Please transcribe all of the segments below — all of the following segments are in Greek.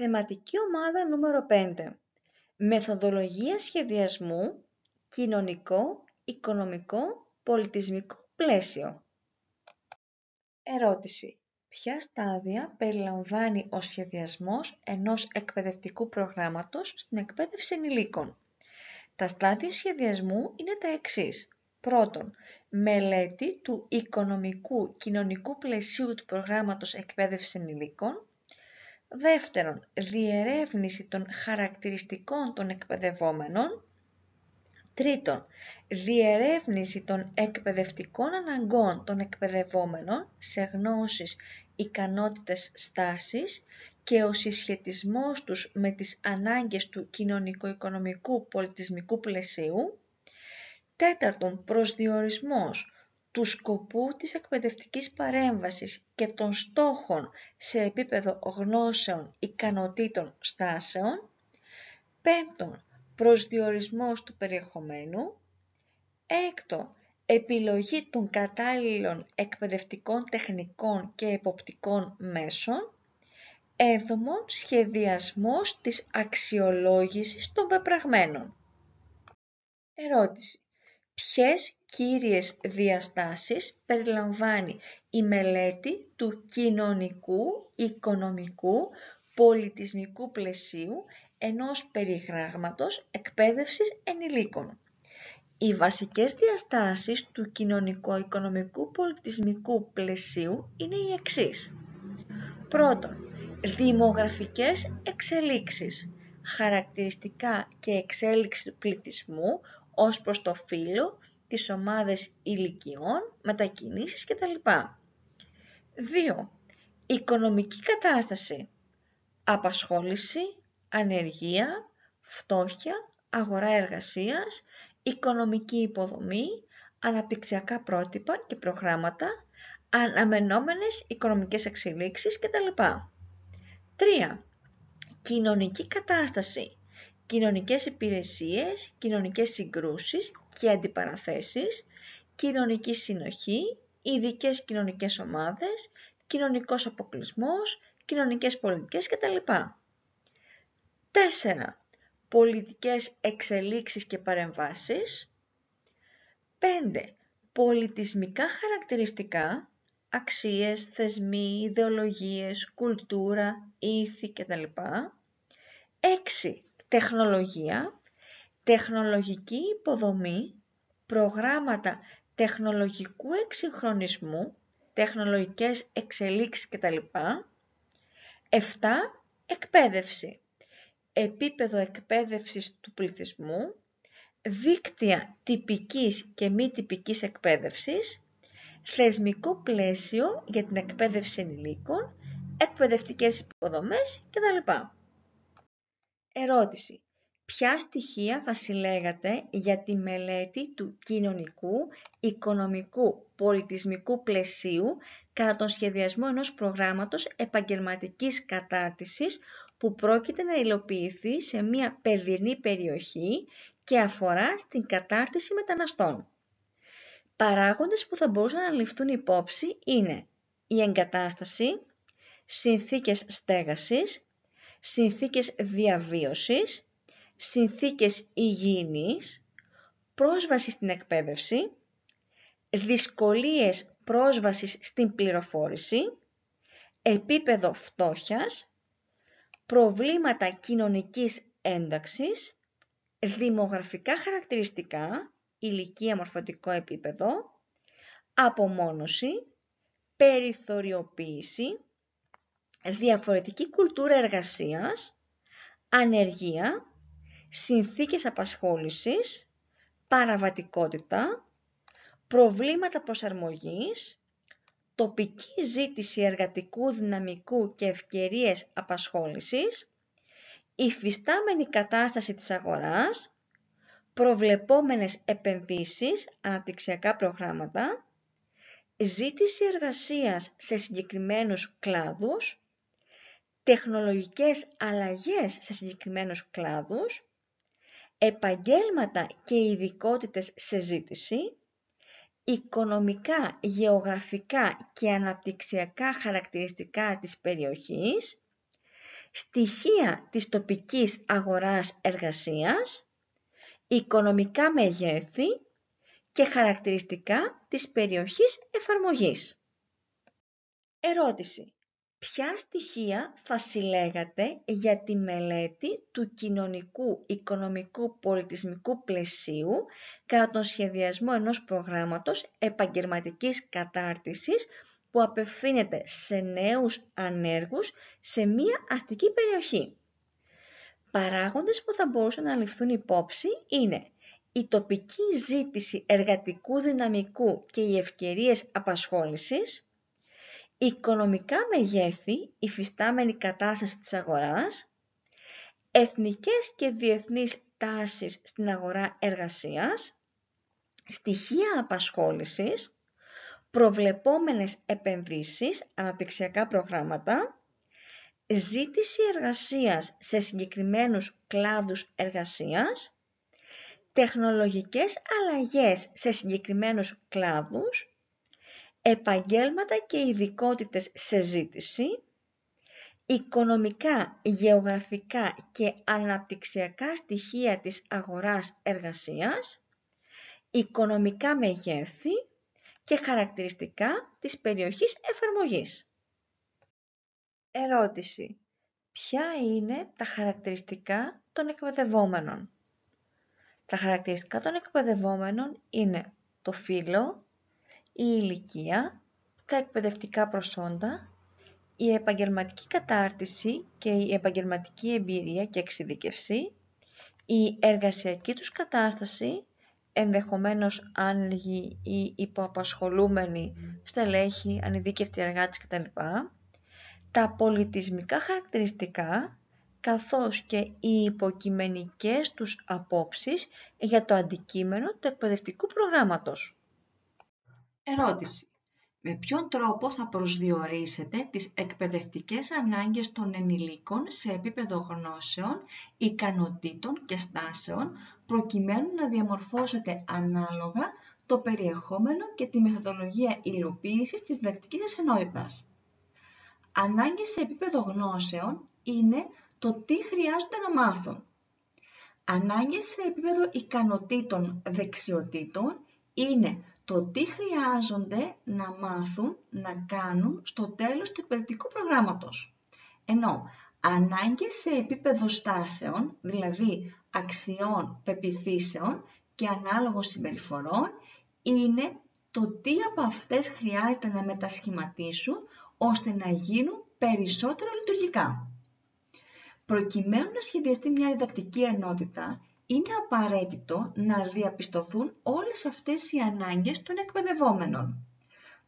Θεματική ομάδα νούμερο 5. Μεθοδολογία σχεδιασμού, κοινωνικό, οικονομικό, πολιτισμικό πλαίσιο. Ερώτηση. Ποια στάδια περιλαμβάνει ο σχεδιασμός ενός εκπαιδευτικού προγράμματος στην εκπαίδευση ενηλίκων? Τα στάδια σχεδιασμού είναι τα εξής. Πρώτον, μελέτη του οικονομικού κοινωνικού πλαισίου του προγράμματος εκπαίδευσης ενηλίκων. Δεύτερον, διερεύνηση των χαρακτηριστικών των εκπαιδευόμενων. Τρίτον, διερεύνηση των εκπαιδευτικών αναγκών των εκπαιδευόμενων σε γνώσεις, ικανότητες, στάσεις και ο συσχετισμός τους με τις ανάγκες του κοινωνικο-οικονομικού πολιτισμικού πλαισίου. Τέταρτον, προσδιορισμός του σκοπού της εκπαιδευτικής παρέμβασης και των στόχων σε επίπεδο γνώσεων, ικανοτήτων, στάσεων. Πέμπτον, προσδιορισμός του περιεχομένου. Έκτον, επιλογή των κατάλληλων εκπαιδευτικών τεχνικών και εποπτικών μέσων. Έβδομον, σχεδιασμός της αξιολόγησης των πεπραγμένων. Ερώτηση. Ποιες κύριες διαστάσεις περιλαμβάνει η μελέτη του κοινωνικού, οικονομικού, πολιτισμικού πλαισίου ενός περιγράμματος εκπαίδευσης ενηλίκων? Οι βασικές διαστάσεις του κοινωνικο-οικονομικού πολιτισμικού πλαισίου είναι οι εξής. Πρώτον, δημογραφικές εξελίξεις, χαρακτηριστικά και εξέλιξη του πληθυσμού ως προς το φύλο, τις ομάδες ηλικιών, μετακινήσεις κτλ. 2. Οικονομική κατάσταση, απασχόληση, ανεργία, φτώχεια, αγορά εργασίας, οικονομική υποδομή, αναπτυξιακά πρότυπα και προγράμματα, αναμενόμενες οικονομικές εξελίξεις κτλ. 3. Κοινωνική κατάσταση, κοινωνικές υπηρεσίες, κοινωνικές συγκρούσεις και αντιπαραθέσεις, κοινωνική συνοχή, ειδικές κοινωνικές ομάδες, κοινωνικός αποκλεισμός, κοινωνικές πολιτικές κτλ. 4. Πολιτικές εξελίξεις και παρεμβάσεις. 5. Πολιτισμικά χαρακτηριστικά, αξίες, θεσμοί, ιδεολογίες, κουλτούρα, ήθη κτλ. 6. Τεχνολογία, τεχνολογική υποδομή, προγράμματα τεχνολογικού εξυγχρονισμού, τεχνολογικές εξελίξεις κτλ. 7. Εκπαίδευση, επίπεδο εκπαίδευσης του πληθυσμού, δίκτυα τυπικής και μη τυπικής εκπαίδευσης, θεσμικό πλαίσιο για την εκπαίδευση ενηλίκων, εκπαιδευτικές υποδομές κτλ. Ερώτηση. Ποια στοιχεία θα συλλέγατε για τη μελέτη του κοινωνικού, οικονομικού, πολιτισμικού πλαισίου κατά τον σχεδιασμό ενός προγράμματος επαγγελματικής κατάρτισης που πρόκειται να υλοποιηθεί σε μια παιδινή περιοχή και αφορά στην κατάρτιση μεταναστών? Παράγοντες που θα μπορούσαν να ληφθούν υπόψη είναι η εγκατάσταση, συνθήκες στέγασης, συνθήκες διαβίωσης, συνθήκες υγιεινής, πρόσβαση στην εκπαίδευση, δυσκολίες πρόσβασης στην πληροφόρηση, επίπεδο φτώχειας, προβλήματα κοινωνικής ένταξης, δημογραφικά χαρακτηριστικά, ηλικία, μορφωτικό επίπεδο, απομόνωση, περιθωριοποίηση, διαφορετική κουλτούρα εργασίας, ανεργία, συνθήκες απασχόλησης, παραβατικότητα, προβλήματα προσαρμογής, τοπική ζήτηση εργατικού δυναμικού και ευκαιρίες απασχόλησης, υφιστάμενη κατάσταση της αγοράς, προβλεπόμενες επενδύσεις, αναπτυξιακά προγράμματα, ζήτηση εργασίας σε συγκεκριμένους κλάδους, τεχνολογικές αλλαγές σε συγκεκριμένους κλάδους, επαγγέλματα και ειδικότητες σε ζήτηση, οικονομικά, γεωγραφικά και αναπτυξιακά χαρακτηριστικά της περιοχής, στοιχεία της τοπικής αγοράς εργασίας, οικονομικά μεγέθη και χαρακτηριστικά της περιοχής εφαρμογής. Ερώτηση. Ποια στοιχεία θα συλλέγατε για τη μελέτη του κοινωνικού, οικονομικού, πολιτισμικού πλαισίου κατά τον σχεδιασμό ενός προγράμματος επαγγελματικής κατάρτισης που απευθύνεται σε νέους ανέργους σε μία αστική περιοχή? Παράγοντες που θα μπορούσαν να ληφθούν υπόψη είναι η τοπική ζήτηση εργατικού δυναμικού και οι ευκαιρίες απασχόλησης, οικονομικά μεγέθη, υφιστάμενη κατάσταση της αγοράς, εθνικές και διεθνείς τάσεις στην αγορά εργασίας, στοιχεία απασχόλησης, προβλεπόμενες επενδύσεις, αναπτυξιακά προγράμματα, ζήτηση εργασίας σε συγκεκριμένους κλάδους εργασίας, τεχνολογικές αλλαγές σε συγκεκριμένους κλάδους, επαγγέλματα και ειδικότητες σε ζήτηση, οικονομικά, γεωγραφικά και αναπτυξιακά στοιχεία της αγοράς εργασίας, οικονομικά μεγέθη και χαρακτηριστικά της περιοχής εφαρμογής. Ερώτηση. Ποια είναι τα χαρακτηριστικά των εκπαιδευόμενων? Τα χαρακτηριστικά των εκπαιδευόμενων είναι το φύλο, η ηλικία, τα εκπαιδευτικά προσόντα, η επαγγελματική κατάρτιση και η επαγγελματική εμπειρία και εξειδίκευση, η εργασιακή τους κατάσταση, ενδεχομένως άνεργοι ή υποαπασχολούμενοι, στελέχοι, ανειδίκευτοι εργάτες κτλ. Τα πολιτισμικά χαρακτηριστικά, καθώς και οι υποκειμενικές τους απόψεις για το αντικείμενο του εκπαιδευτικού προγράμματος. Ερώτηση. Με ποιον τρόπο θα προσδιορίσετε τις εκπαιδευτικές ανάγκες των ενηλίκων σε επίπεδο γνώσεων, ικανοτήτων και στάσεων, προκειμένου να διαμορφώσετε ανάλογα το περιεχόμενο και τη μεθοδολογία υλοποίησης της διδακτικής σας ενότητας? Ανάγκες σε επίπεδο γνώσεων είναι το τι χρειάζονται να μάθουν. Ανάγκες σε επίπεδο ικανοτήτων, δεξιοτήτων είναι το τι χρειάζονται να μάθουν, να κάνουν στο τέλος του εκπαιδευτικού προγράμματος. Ενώ ανάγκες σε επίπεδο στάσεων, δηλαδή αξιών, πεποιθήσεων και ανάλογων συμπεριφορών, είναι το τι από αυτές χρειάζεται να μετασχηματίσουν ώστε να γίνουν περισσότερο λειτουργικά. Προκειμένου να σχεδιαστεί μια διδακτική ενότητα, είναι απαραίτητο να διαπιστωθούν όλες αυτές οι ανάγκες των εκπαιδευόμενων.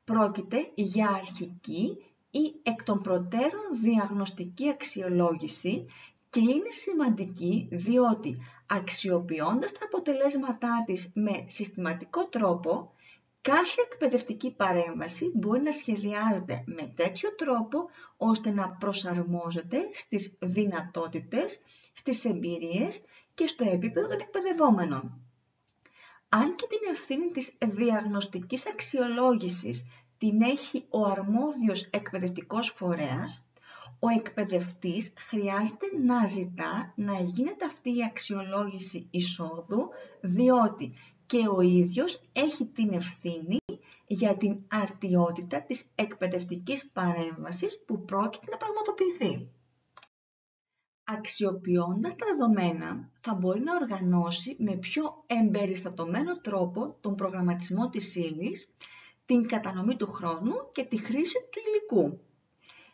Πρόκειται για αρχική ή εκ των προτέρων διαγνωστική αξιολόγηση και είναι σημαντική διότι αξιοποιώντας τα αποτελέσματά της με συστηματικό τρόπο, κάθε εκπαιδευτική παρέμβαση μπορεί να σχεδιάζεται με τέτοιο τρόπο ώστε να προσαρμόζεται στις δυνατότητες, στις εμπειρίες και στο επίπεδο των εκπαιδευόμενων. Αν και την ευθύνη της διαγνωστικής αξιολόγησης την έχει ο αρμόδιος εκπαιδευτικός φορέας, ο εκπαιδευτής χρειάζεται να ζητά να γίνεται αυτή η αξιολόγηση εισόδου, διότι και ο ίδιος έχει την ευθύνη για την αρτιότητα της εκπαιδευτικής παρέμβασης που πρόκειται να πραγματοποιηθεί. Αξιοποιώντας τα δεδομένα, θα μπορεί να οργανώσει με πιο εμπεριστατωμένο τρόπο τον προγραμματισμό της ύλης, την κατανομή του χρόνου και τη χρήση του υλικού.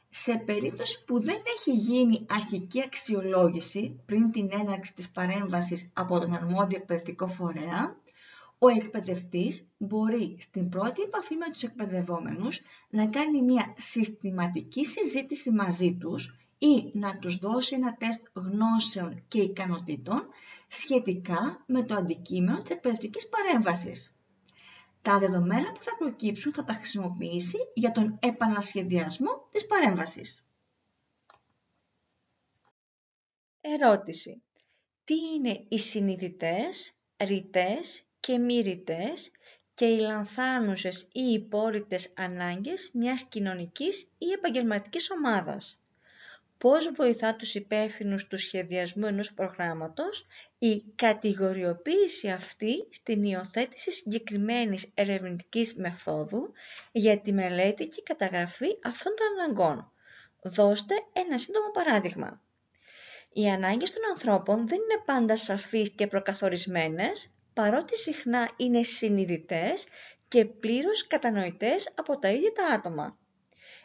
Σε περίπτωση που δεν έχει γίνει αρχική αξιολόγηση πριν την έναρξη της παρέμβασης από τον αρμόδιο εκπαιδευτικό φορέα, ο εκπαιδευτής μπορεί στην πρώτη επαφή με τους εκπαιδευόμενους να κάνει μια συστηματική συζήτηση μαζί τους ή να τους δώσει ένα τεστ γνώσεων και ικανοτήτων σχετικά με το αντικείμενο της εκπαιδευτικής παρέμβασης. Τα δεδομένα που θα προκύψουν θα τα χρησιμοποιήσει για τον επανασχεδιασμό της παρέμβασης. Ερώτηση. Τι είναι οι συνειδητές, ρητές και μη ρητές και οι λανθάνουσες ή υπόρρητες ανάγκες μιας κοινωνικής ή επαγγελματικής ομάδας? πώς βοηθά τους υπεύθυνους του σχεδιασμού ενός προγράμματος η κατηγοριοποίηση αυτή στην υιοθέτηση συγκεκριμένης ερευνητικής μεθόδου για τη μελέτη και καταγραφή αυτών των αναγκών. Δώστε ένα σύντομο παράδειγμα. Οι ανάγκες των ανθρώπων δεν είναι πάντα σαφείς και προκαθορισμένες, παρότι συχνά είναι συνειδητές και πλήρως κατανοητές από τα ίδια τα άτομα.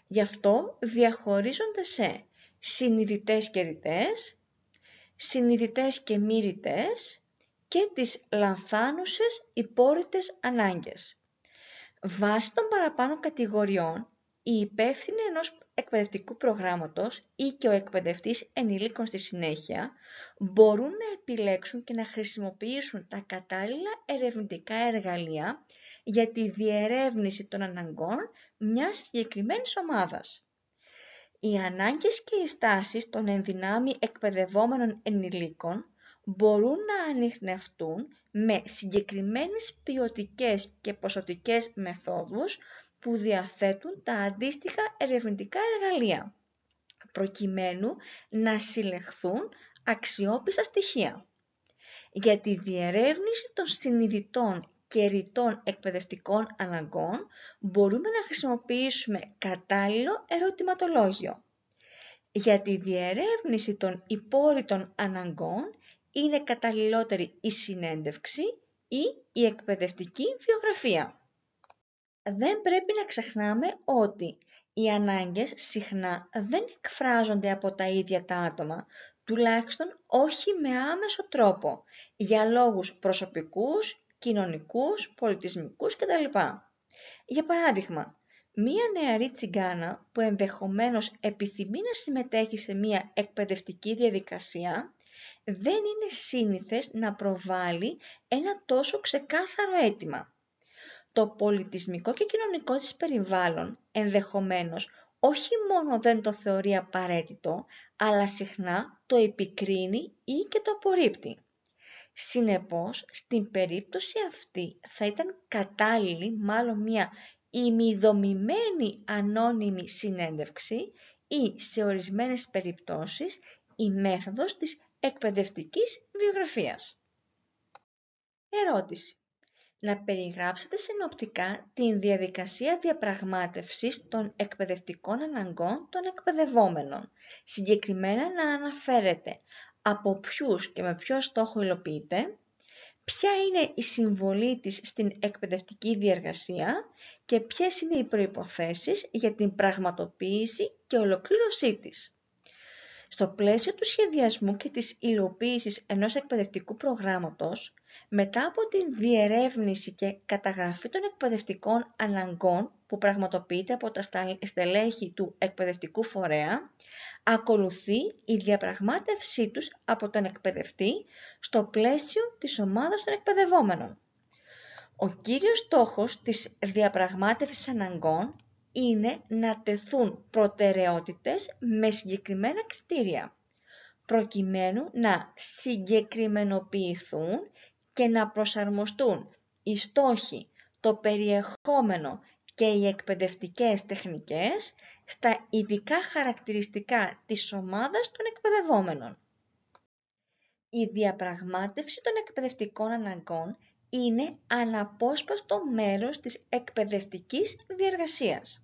Γι' αυτό διαχωρίζονται σε συνειδητές και ρητές, συνειδητές και μη ρητές και τις λανθάνουσες υπόρρητες ανάγκες. Βάσει των παραπάνω κατηγοριών, οι υπεύθυνοι ενός εκπαιδευτικού προγράμματος ή και ο εκπαιδευτής ενηλίκων στη συνέχεια μπορούν να επιλέξουν και να χρησιμοποιήσουν τα κατάλληλα ερευνητικά εργαλεία για τη διερεύνηση των αναγκών μιας συγκεκριμένης ομάδας. Οι ανάγκες και οι στάσεις των ενδυνάμει εκπαιδευόμενων ενηλίκων μπορούν να ανιχνευτούν με συγκεκριμένες ποιοτικές και ποσοτικές μεθόδους που διαθέτουν τα αντίστοιχα ερευνητικά εργαλεία, προκειμένου να συλλεχθούν αξιόπιστα στοιχεία. Για τη διερεύνηση των συνειδητών και ρητών εκπαιδευτικών αναγκών μπορούμε να χρησιμοποιήσουμε κατάλληλο ερωτηματολόγιο. Για τη διερεύνηση των υπόρρητων αναγκών είναι καταλληλότερη η συνέντευξη ή η εκπαιδευτική βιογραφία. Δεν πρέπει να ξεχνάμε ότι οι ανάγκες συχνά δεν εκφράζονται από τα ίδια τα άτομα, τουλάχιστον όχι με άμεσο τρόπο, για λόγους προσωπικούς, κοινωνικούς, πολιτισμικούς κτλ. Για παράδειγμα, μία νεαρή τσιγκάνα που ενδεχομένως επιθυμεί να συμμετέχει σε μία εκπαιδευτική διαδικασία, δεν είναι σύνηθες να προβάλλει ένα τόσο ξεκάθαρο αίτημα. Το πολιτισμικό και κοινωνικό της περιβάλλον ενδεχομένως όχι μόνο δεν το θεωρεί απαραίτητο, αλλά συχνά το επικρίνει ή και το απορρίπτει. Συνεπώς, στην περίπτωση αυτή θα ήταν κατάλληλη μάλλον μια ημιδομημένη ανώνυμη συνέντευξη ή σε ορισμένες περιπτώσεις η μέθοδος της εκπαιδευτικής βιογραφίας. Ερώτηση. Να περιγράψετε συνοπτικά την διαδικασία διαπραγμάτευσης των εκπαιδευτικών αναγκών των εκπαιδευόμενων. Συγκεκριμένα να αναφέρετε από ποιους και με ποιο στόχο υλοποιείται, ποια είναι η συμβολή της στην εκπαιδευτική διεργασία και ποιες είναι οι προϋποθέσεις για την πραγματοποίηση και ολοκλήρωσή της. Στο πλαίσιο του σχεδιασμού και της υλοποίησης ενός εκπαιδευτικού προγράμματος, μετά από την διερεύνηση και καταγραφή των εκπαιδευτικών αναγκών που πραγματοποιείται από τα στελέχη του εκπαιδευτικού φορέα, ακολουθεί η διαπραγμάτευσή τους από τον εκπαιδευτή στο πλαίσιο της ομάδας των εκπαιδευόμενων. Ο κύριος στόχος της διαπραγμάτευσης αναγκών είναι να τεθούν προτεραιότητες με συγκεκριμένα κριτήρια, προκειμένου να συγκεκριμενοποιηθούν και να προσαρμοστούν οι στόχοι, το περιεχόμενο και οι εκπαιδευτικές τεχνικές στα ειδικά χαρακτηριστικά της ομάδας των εκπαιδευόμενων. Η διαπραγμάτευση των εκπαιδευτικών αναγκών είναι αναπόσπαστο μέρος της εκπαιδευτικής διεργασίας.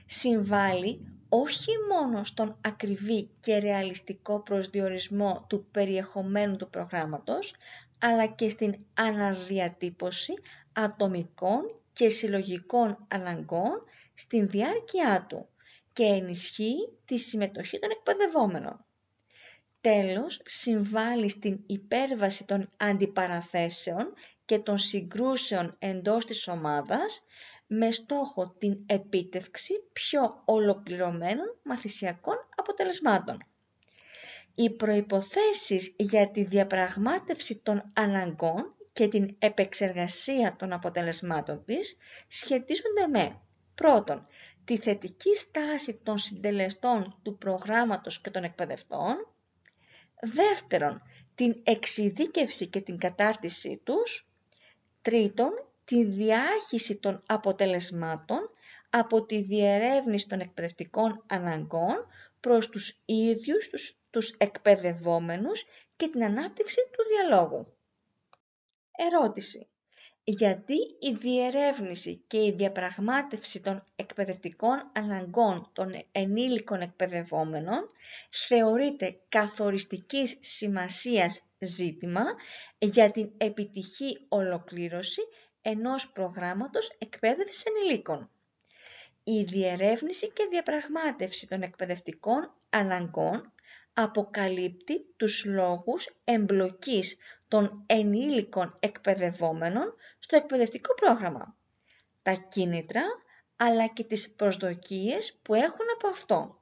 Συμβάλλει όχι μόνο στον ακριβή και ρεαλιστικό προσδιορισμό του περιεχομένου του προγράμματος, αλλά και στην αναδιατύπωση ατομικών και συλλογικών αναγκών στην διάρκεια του και ενισχύει τη συμμετοχή των εκπαιδευόμενων. Τέλος, συμβάλλει στην υπέρβαση των αντιπαραθέσεων και των συγκρούσεων εντός της ομάδας με στόχο την επίτευξη πιο ολοκληρωμένων μαθησιακών αποτελεσμάτων. Οι προϋποθέσεις για τη διαπραγμάτευση των αναγκών και την επεξεργασία των αποτελεσμάτων της σχετίζονται με πρώτον, τη θετική στάση των συντελεστών του προγράμματος και των εκπαιδευτών, δεύτερον, την εξειδίκευση και την κατάρτισή τους, τρίτον, τη διάχυση των αποτελεσμάτων από τη διερεύνηση των εκπαιδευτικών αναγκών προς τους ίδιους τους εκπαιδευόμενους και την ανάπτυξη του διαλόγου. Ερώτηση. Γιατί η διερεύνηση και η διαπραγμάτευση των εκπαιδευτικών αναγκών των ενήλικων εκπαιδευόμενων θεωρείται καθοριστικής σημασίας ζήτημα για την επιτυχή ολοκλήρωση ενός προγράμματος εκπαίδευσης ενηλίκων? Η διερεύνηση και διαπραγμάτευση των εκπαιδευτικών αναγκών αποκαλύπτει τους λόγους εμπλοκής των ενήλικων εκπαιδευόμενων στο εκπαιδευτικό πρόγραμμα, τα κίνητρα αλλά και τις προσδοκίες που έχουν από αυτό.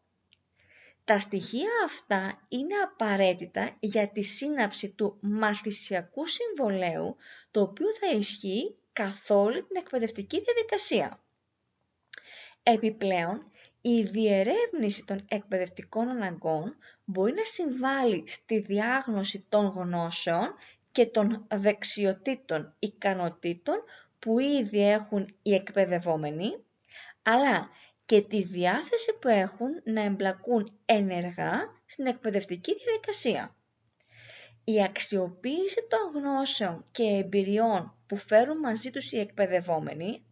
Τα στοιχεία αυτά είναι απαραίτητα για τη σύναψη του μαθησιακού συμβολαίου, το οποίο θα ισχύει καθ' όλη την εκπαιδευτική διαδικασία. Επιπλέον, η διερεύνηση των εκπαιδευτικών αναγκών μπορεί να συμβάλλει στη διάγνωση των γνώσεων και των δεξιοτήτων ικανοτήτων που ήδη έχουν οι εκπαιδευόμενοι, αλλά και τη διάθεση που έχουν να εμπλακούν ενεργά στην εκπαιδευτική διαδικασία. Η αξιοποίηση των γνώσεων και εμπειριών που φέρουν μαζί τους οι εκπαιδευόμενοι,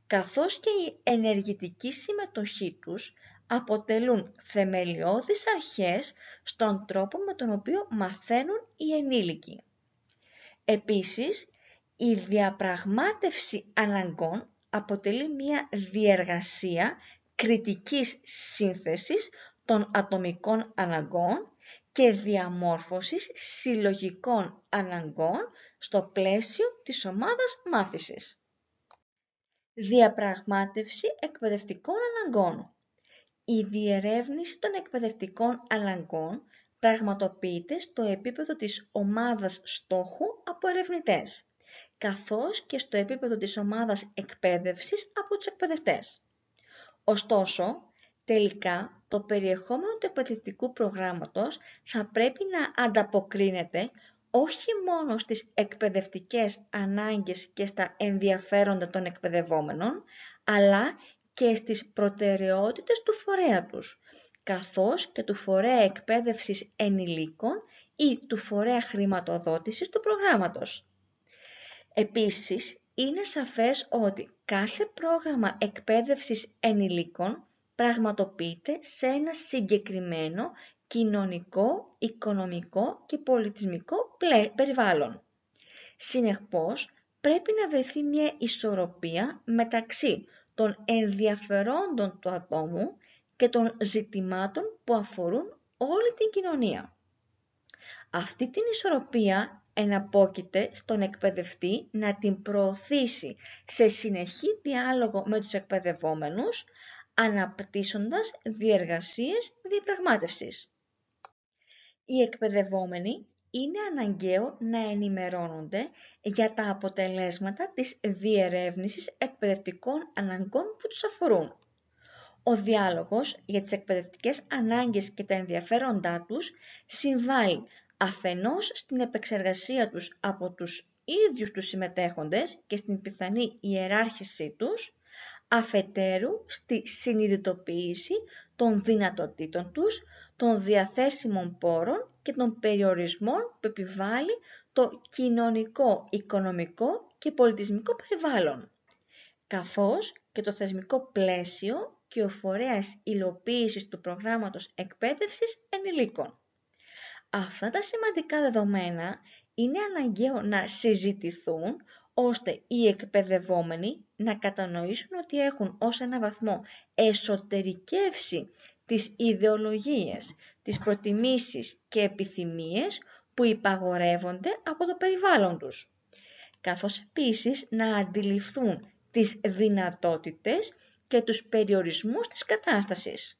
καθώς και η ενεργητική συμμετοχή τους, αποτελούν θεμελιώδεις αρχές στον τρόπο με τον οποίο μαθαίνουν οι ενήλικοι. Επίσης, η διαπραγμάτευση αναγκών αποτελεί μια διεργασία κριτικής σύνθεσης των ατομικών αναγκών και διαμόρφωσης συλλογικών αναγκών στο πλαίσιο της ομάδας μάθησης. Διαπραγμάτευση εκπαιδευτικών αναγκών. Η διερεύνηση των εκπαιδευτικών αναγκών πραγματοποιείται στο επίπεδο της ομάδας στόχου από ερευνητές, καθώς και στο επίπεδο της ομάδας εκπαίδευσης από τους εκπαιδευτές. Ωστόσο, τελικά το περιεχόμενο του εκπαιδευτικού προγράμματος θα πρέπει να ανταποκρίνεται όχι μόνο στις εκπαιδευτικές ανάγκες και στα ενδιαφέροντα των εκπαιδευόμενων, αλλά και στις προτεραιότητες του φορέα τους, καθώς και του φορέα εκπαίδευσης ενηλίκων ή του φορέα χρηματοδότησης του προγράμματος. Επίσης, είναι σαφές ότι κάθε πρόγραμμα εκπαίδευσης ενηλίκων πραγματοποιείται σε ένα συγκεκριμένο κοινωνικό, οικονομικό και πολιτισμικό περιβάλλον. Συνεχώς, πρέπει να βρεθεί μια ισορροπία μεταξύ των ενδιαφερόντων του ατόμου και των ζητημάτων που αφορούν όλη την κοινωνία. Αυτή την ισορροπία εναπόκειται στον εκπαιδευτή να την προωθήσει σε συνεχή διάλογο με τους εκπαιδευόμενους, αναπτύσσοντας διεργασίες διαπραγμάτευσης. Οι εκπαιδευόμενοι είναι αναγκαίο να ενημερώνονται για τα αποτελέσματα της διερεύνησης εκπαιδευτικών αναγκών που τους αφορούν. Ο διάλογος για τις εκπαιδευτικές ανάγκες και τα ενδιαφέροντά τους συμβάλλει αφενός στην επεξεργασία τους από τους ίδιους τους συμμετέχοντες και στην πιθανή ιεράρχησή τους, αφετέρου στη συνειδητοποίηση των δυνατοτήτων τους, των διαθέσιμων πόρων και των περιορισμών που επιβάλλει το κοινωνικό, οικονομικό και πολιτισμικό περιβάλλον, καθώς και το θεσμικό πλαίσιο και ο φορέας υλοποίησης του προγράμματος εκπαίδευσης ενηλίκων. Αυτά τα σημαντικά δεδομένα είναι αναγκαίο να συζητηθούν ώστε οι εκπαιδευόμενοι να κατανοήσουν ότι έχουν ως ένα βαθμό εσωτερικεύσει τις ιδεολογίες, τις προτιμήσεις και επιθυμίες που υπαγορεύονται από το περιβάλλον τους, καθώς επίσης να αντιληφθούν τις δυνατότητες και τους περιορισμούς της κατάστασης.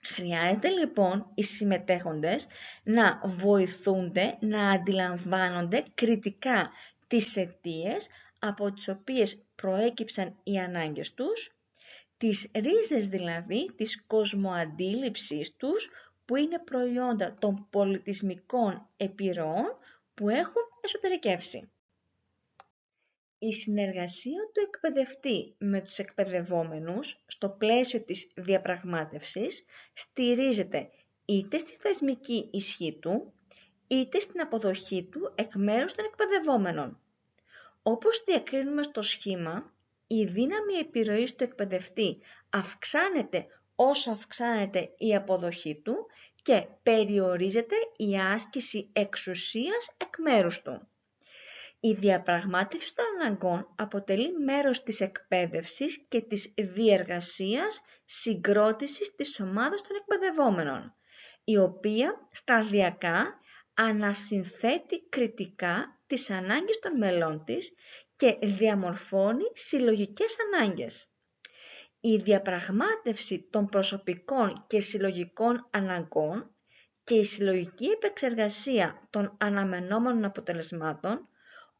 Χρειάζεται λοιπόν οι συμμετέχοντες να βοηθούνται να αντιλαμβάνονται κριτικά τις αιτίες από τις οποίες προέκυψαν οι ανάγκες τους, τις ρίζες δηλαδή της κοσμοαντίληψής τους που είναι προϊόντα των πολιτισμικών επιρροών που έχουν εσωτερικεύσει. Η συνεργασία του εκπαιδευτή με τους εκπαιδευόμενους στο πλαίσιο της διαπραγμάτευσης στηρίζεται είτε στη θεσμική ισχύ του, είτε στην αποδοχή του εκ μέρους των εκπαιδευόμενων. Όπως διακρίνουμε στο σχήμα, η δύναμη επιρροής του εκπαιδευτή αυξάνεται όσο αυξάνεται η αποδοχή του και περιορίζεται η άσκηση εξουσίας εκ μέρους του. Η διαπραγμάτευση των αναγκών αποτελεί μέρος της εκπαίδευσης και της διεργασίας συγκρότησης της ομάδας των εκπαιδευόμενων, η οποία σταδιακά ανασυνθέτει κριτικά τις ανάγκες των μελών της και διαμορφώνει συλλογικές ανάγκες. Η διαπραγμάτευση των προσωπικών και συλλογικών αναγκών και η συλλογική επεξεργασία των αναμενόμενων αποτελεσμάτων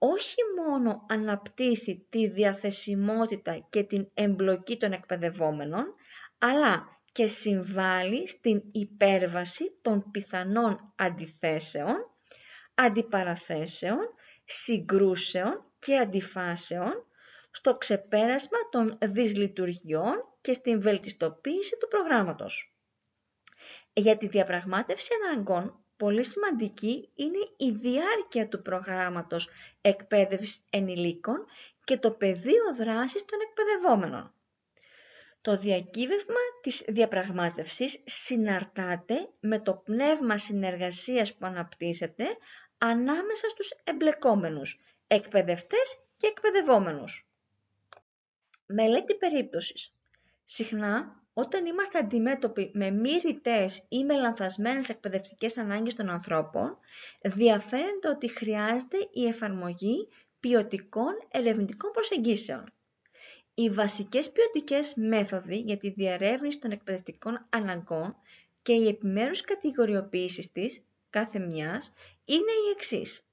όχι μόνο αναπτύσσει τη διαθεσιμότητα και την εμπλοκή των εκπαιδευόμενων, αλλά και συμβάλλει στην υπέρβαση των πιθανών αντιθέσεων, αντιπαραθέσεων, συγκρούσεων και αντιφάσεων στο ξεπέρασμα των δυσλειτουργιών και στην βελτιστοποίηση του προγράμματος. Για τη διαπραγμάτευση αναγκών, πολύ σημαντική είναι η διάρκεια του προγράμματος εκπαίδευσης ενηλίκων και το πεδίο δράσης των εκπαιδευόμενων. Το διακύβευμα της διαπραγμάτευσης συναρτάται με το πνεύμα συνεργασίας που αναπτύσσεται ανάμεσα στους εμπλεκόμενους, εκπαιδευτές και εκπαιδευόμενους. Μελέτη περίπτωσης. Συχνά, όταν είμαστε αντιμέτωποι με μη ρητές ή με λανθασμένες εκπαιδευτικές ανάγκες των ανθρώπων, διαφαίνεται ότι χρειάζεται η εφαρμογή ποιοτικών ερευνητικών προσεγγίσεων. Οι βασικές ποιοτικές μέθοδοι για τη διερεύνηση των εκπαιδευτικών αναγκών και οι επιμέρους κατηγοριοποίησεις της, κάθε μιας, είναι οι εξής.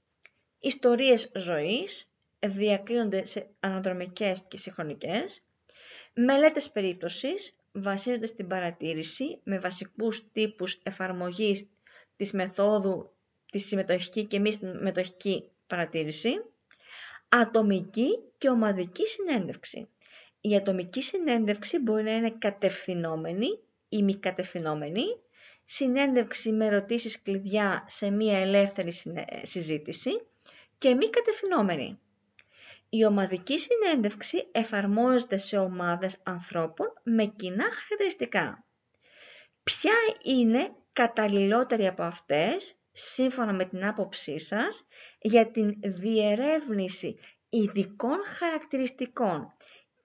Ιστορίες ζωής, διακρίνονται σε αναδρομικές και συγχρονικές. Μελέτες περίπτωσης, βασίζονται στην παρατήρηση με βασικούς τύπους εφαρμογής της μεθόδου της συμμετοχική και μη συμμετοχική παρατήρηση. Ατομική και ομαδική συνέντευξη. Η ατομική συνέντευξη μπορεί να είναι κατευθυνόμενη ή μη κατευθυνόμενη, συνέντευξη με ερωτήσεις κλειδιά σε μία ελεύθερη συζήτηση και μη κατευθυνόμενη. Η ομαδική συνέντευξη εφαρμόζεται σε ομάδες ανθρώπων με κοινά χαρακτηριστικά. Ποια είναι καταλληλότερη από αυτές, σύμφωνα με την άποψή σας, για την διερεύνηση ειδικών χαρακτηριστικών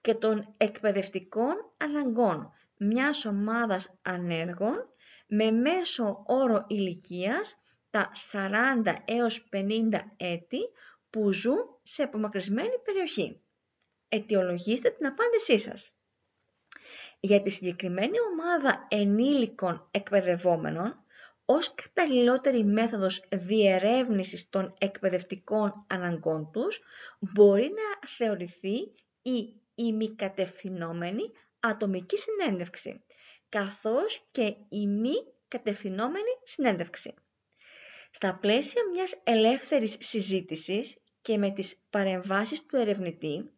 και των εκπαιδευτικών αναγκών μιας ομάδας ανέργων με μέσο όρο ηλικίας τα 40 έως 50 έτη που ζουν σε απομακρυσμένη περιοχή. Αιτιολογήστε την απάντησή σας. Για τη συγκεκριμένη ομάδα ενήλικων εκπαιδευόμενων, ως καταλληλότερη μέθοδος διερεύνησης των εκπαιδευτικών αναγκών τους, μπορεί να θεωρηθεί η ημικατευθυνόμενη ατομική συνέντευξη, καθώς και η μη κατευθυνόμενη συνέντευξη. Στα πλαίσια μιας ελεύθερης συζήτησης και με τις παρεμβάσεις του ερευνητή,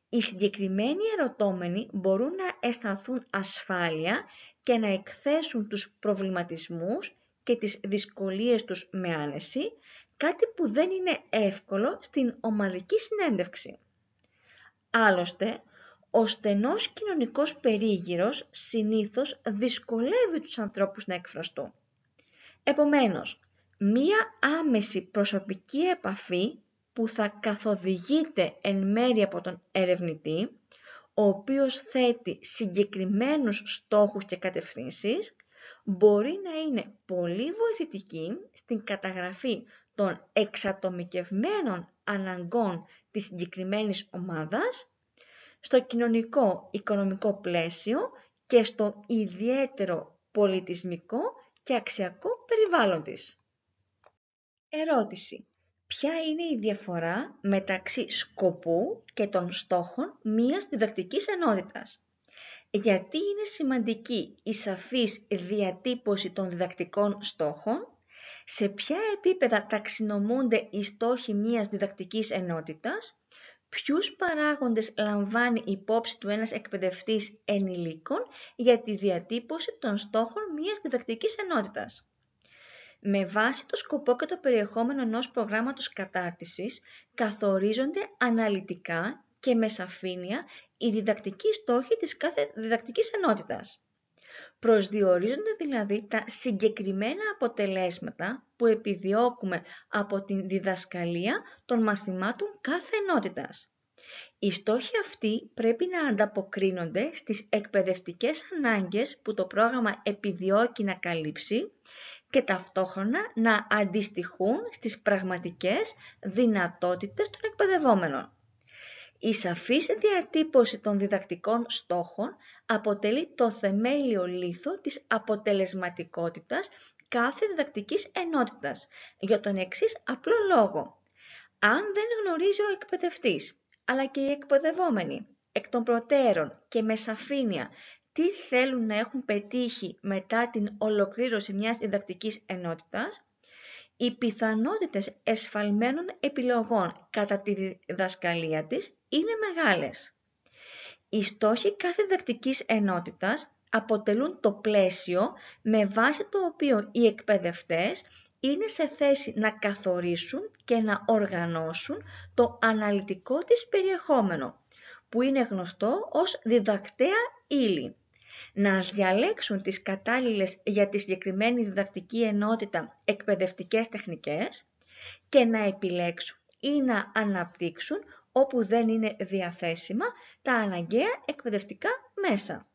οι συγκεκριμένοι ερωτώμενοι μπορούν να αισθανθούν ασφάλεια και να εκθέσουν τους προβληματισμούς και τις δυσκολίες τους με άνεση, κάτι που δεν είναι εύκολο στην ομαδική συνέντευξη. Άλλωστε, ο στενός κοινωνικός περίγυρος συνήθως δυσκολεύει τους ανθρώπους να εκφραστούν. Επομένως, μία άμεση προσωπική επαφή που θα καθοδηγείται εν μέρει από τον ερευνητή, ο οποίος θέτει συγκεκριμένους στόχους και κατευθύνσεις, μπορεί να είναι πολύ βοηθητική στην καταγραφή των εξατομικευμένων αναγκών της συγκεκριμένης ομάδας, στο κοινωνικό-οικονομικό πλαίσιο και στο ιδιαίτερο πολιτισμικό και αξιακό περιβάλλον της. Ερώτηση. Ποια είναι η διαφορά μεταξύ σκοπού και των στόχων μιας διδακτικής ενότητας? Γιατί είναι σημαντική η σαφής διατύπωση των διδακτικών στόχων? Σε ποια επίπεδα ταξινομούνται οι στόχοι μιας διδακτικής ενότητας? ποιους παράγοντες λαμβάνει υπόψη του ένας εκπαιδευτής ενηλίκων για τη διατύπωση των στόχων μιας διδακτικής ενότητας. Με βάση το σκοπό και το περιεχόμενο ενός προγράμματος κατάρτισης, καθορίζονται αναλυτικά και με σαφήνεια οι διδακτικοί στόχοι της κάθε διδακτικής ενότητας. Προσδιορίζονται δηλαδή τα συγκεκριμένα αποτελέσματα που επιδιώκουμε από την διδασκαλία των μαθημάτων κάθε ενότητας. Οι στόχοι αυτοί πρέπει να ανταποκρίνονται στις εκπαιδευτικές ανάγκες που το πρόγραμμα επιδιώκει να καλύψει και ταυτόχρονα να αντιστοιχούν στις πραγματικές δυνατότητες των εκπαιδευόμενων. Η σαφής διατύπωση των διδακτικών στόχων αποτελεί το θεμέλιο λίθο της αποτελεσματικότητας κάθε διδακτικής ενότητας, για τον εξής απλό λόγο. Αν δεν γνωρίζει ο εκπαιδευτής, αλλά και οι εκπαιδευόμενοι, εκ των προτέρων και με σαφήνεια τι θέλουν να έχουν πετύχει μετά την ολοκλήρωση μιας διδακτικής ενότητας, οι πιθανότητες εσφαλμένων επιλογών κατά τη διδασκαλία της είναι μεγάλες. Οι στόχοι κάθε διδακτικής ενότητας αποτελούν το πλαίσιο με βάση το οποίο οι εκπαιδευτές είναι σε θέση να καθορίσουν και να οργανώσουν το αναλυτικό της περιεχόμενο, που είναι γνωστό ως διδακτέα ύλη. Να διαλέξουν τις κατάλληλες για τη συγκεκριμένη διδακτική ενότητα εκπαιδευτικές τεχνικές και να επιλέξουν ή να αναπτύξουν όπου δεν είναι διαθέσιμα τα αναγκαία εκπαιδευτικά μέσα.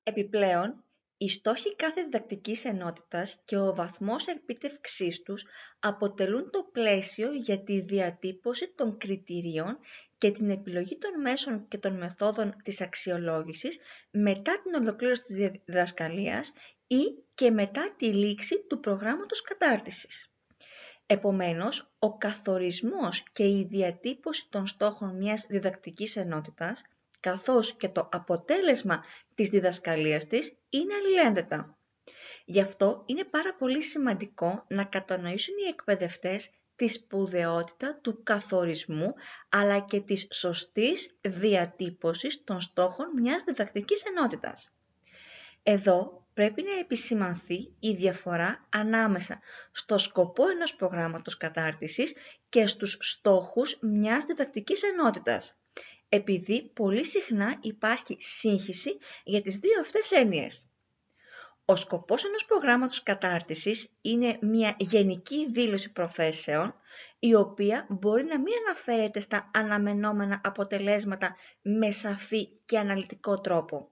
Επιπλέον, οι στόχοι κάθε διδακτικής ενότητας και ο βαθμός επίτευξής τους αποτελούν το πλαίσιο για τη διατύπωση των κριτηρίων και την επιλογή των μέσων και των μεθόδων της αξιολόγησης μετά την ολοκλήρωση της διδασκαλίας ή και μετά τη λήξη του προγράμματος κατάρτισης. Επομένως, ο καθορισμός και η διατύπωση των στόχων μιας διδακτικής ενότητας, καθώς και το αποτέλεσμα της διδασκαλίας της, είναι αλληλένδετα. Γι' αυτό είναι πάρα πολύ σημαντικό να κατανοήσουν οι εκπαιδευτές τη σπουδαιότητα του καθορισμού, αλλά και της σωστής διατύπωσης των στόχων μιας διδακτικής ενότητας. Εδώ πρέπει να επισημανθεί η διαφορά ανάμεσα στο σκοπό ενός προγράμματος κατάρτισης και στους στόχους μιας διδακτικής ενότητας, επειδή πολύ συχνά υπάρχει σύγχυση για τις δύο αυτές έννοιες. Ο σκοπός ενός προγράμματος κατάρτισης είναι μια γενική δήλωση προθέσεων, η οποία μπορεί να μην αναφέρεται στα αναμενόμενα αποτελέσματα με σαφή και αναλυτικό τρόπο.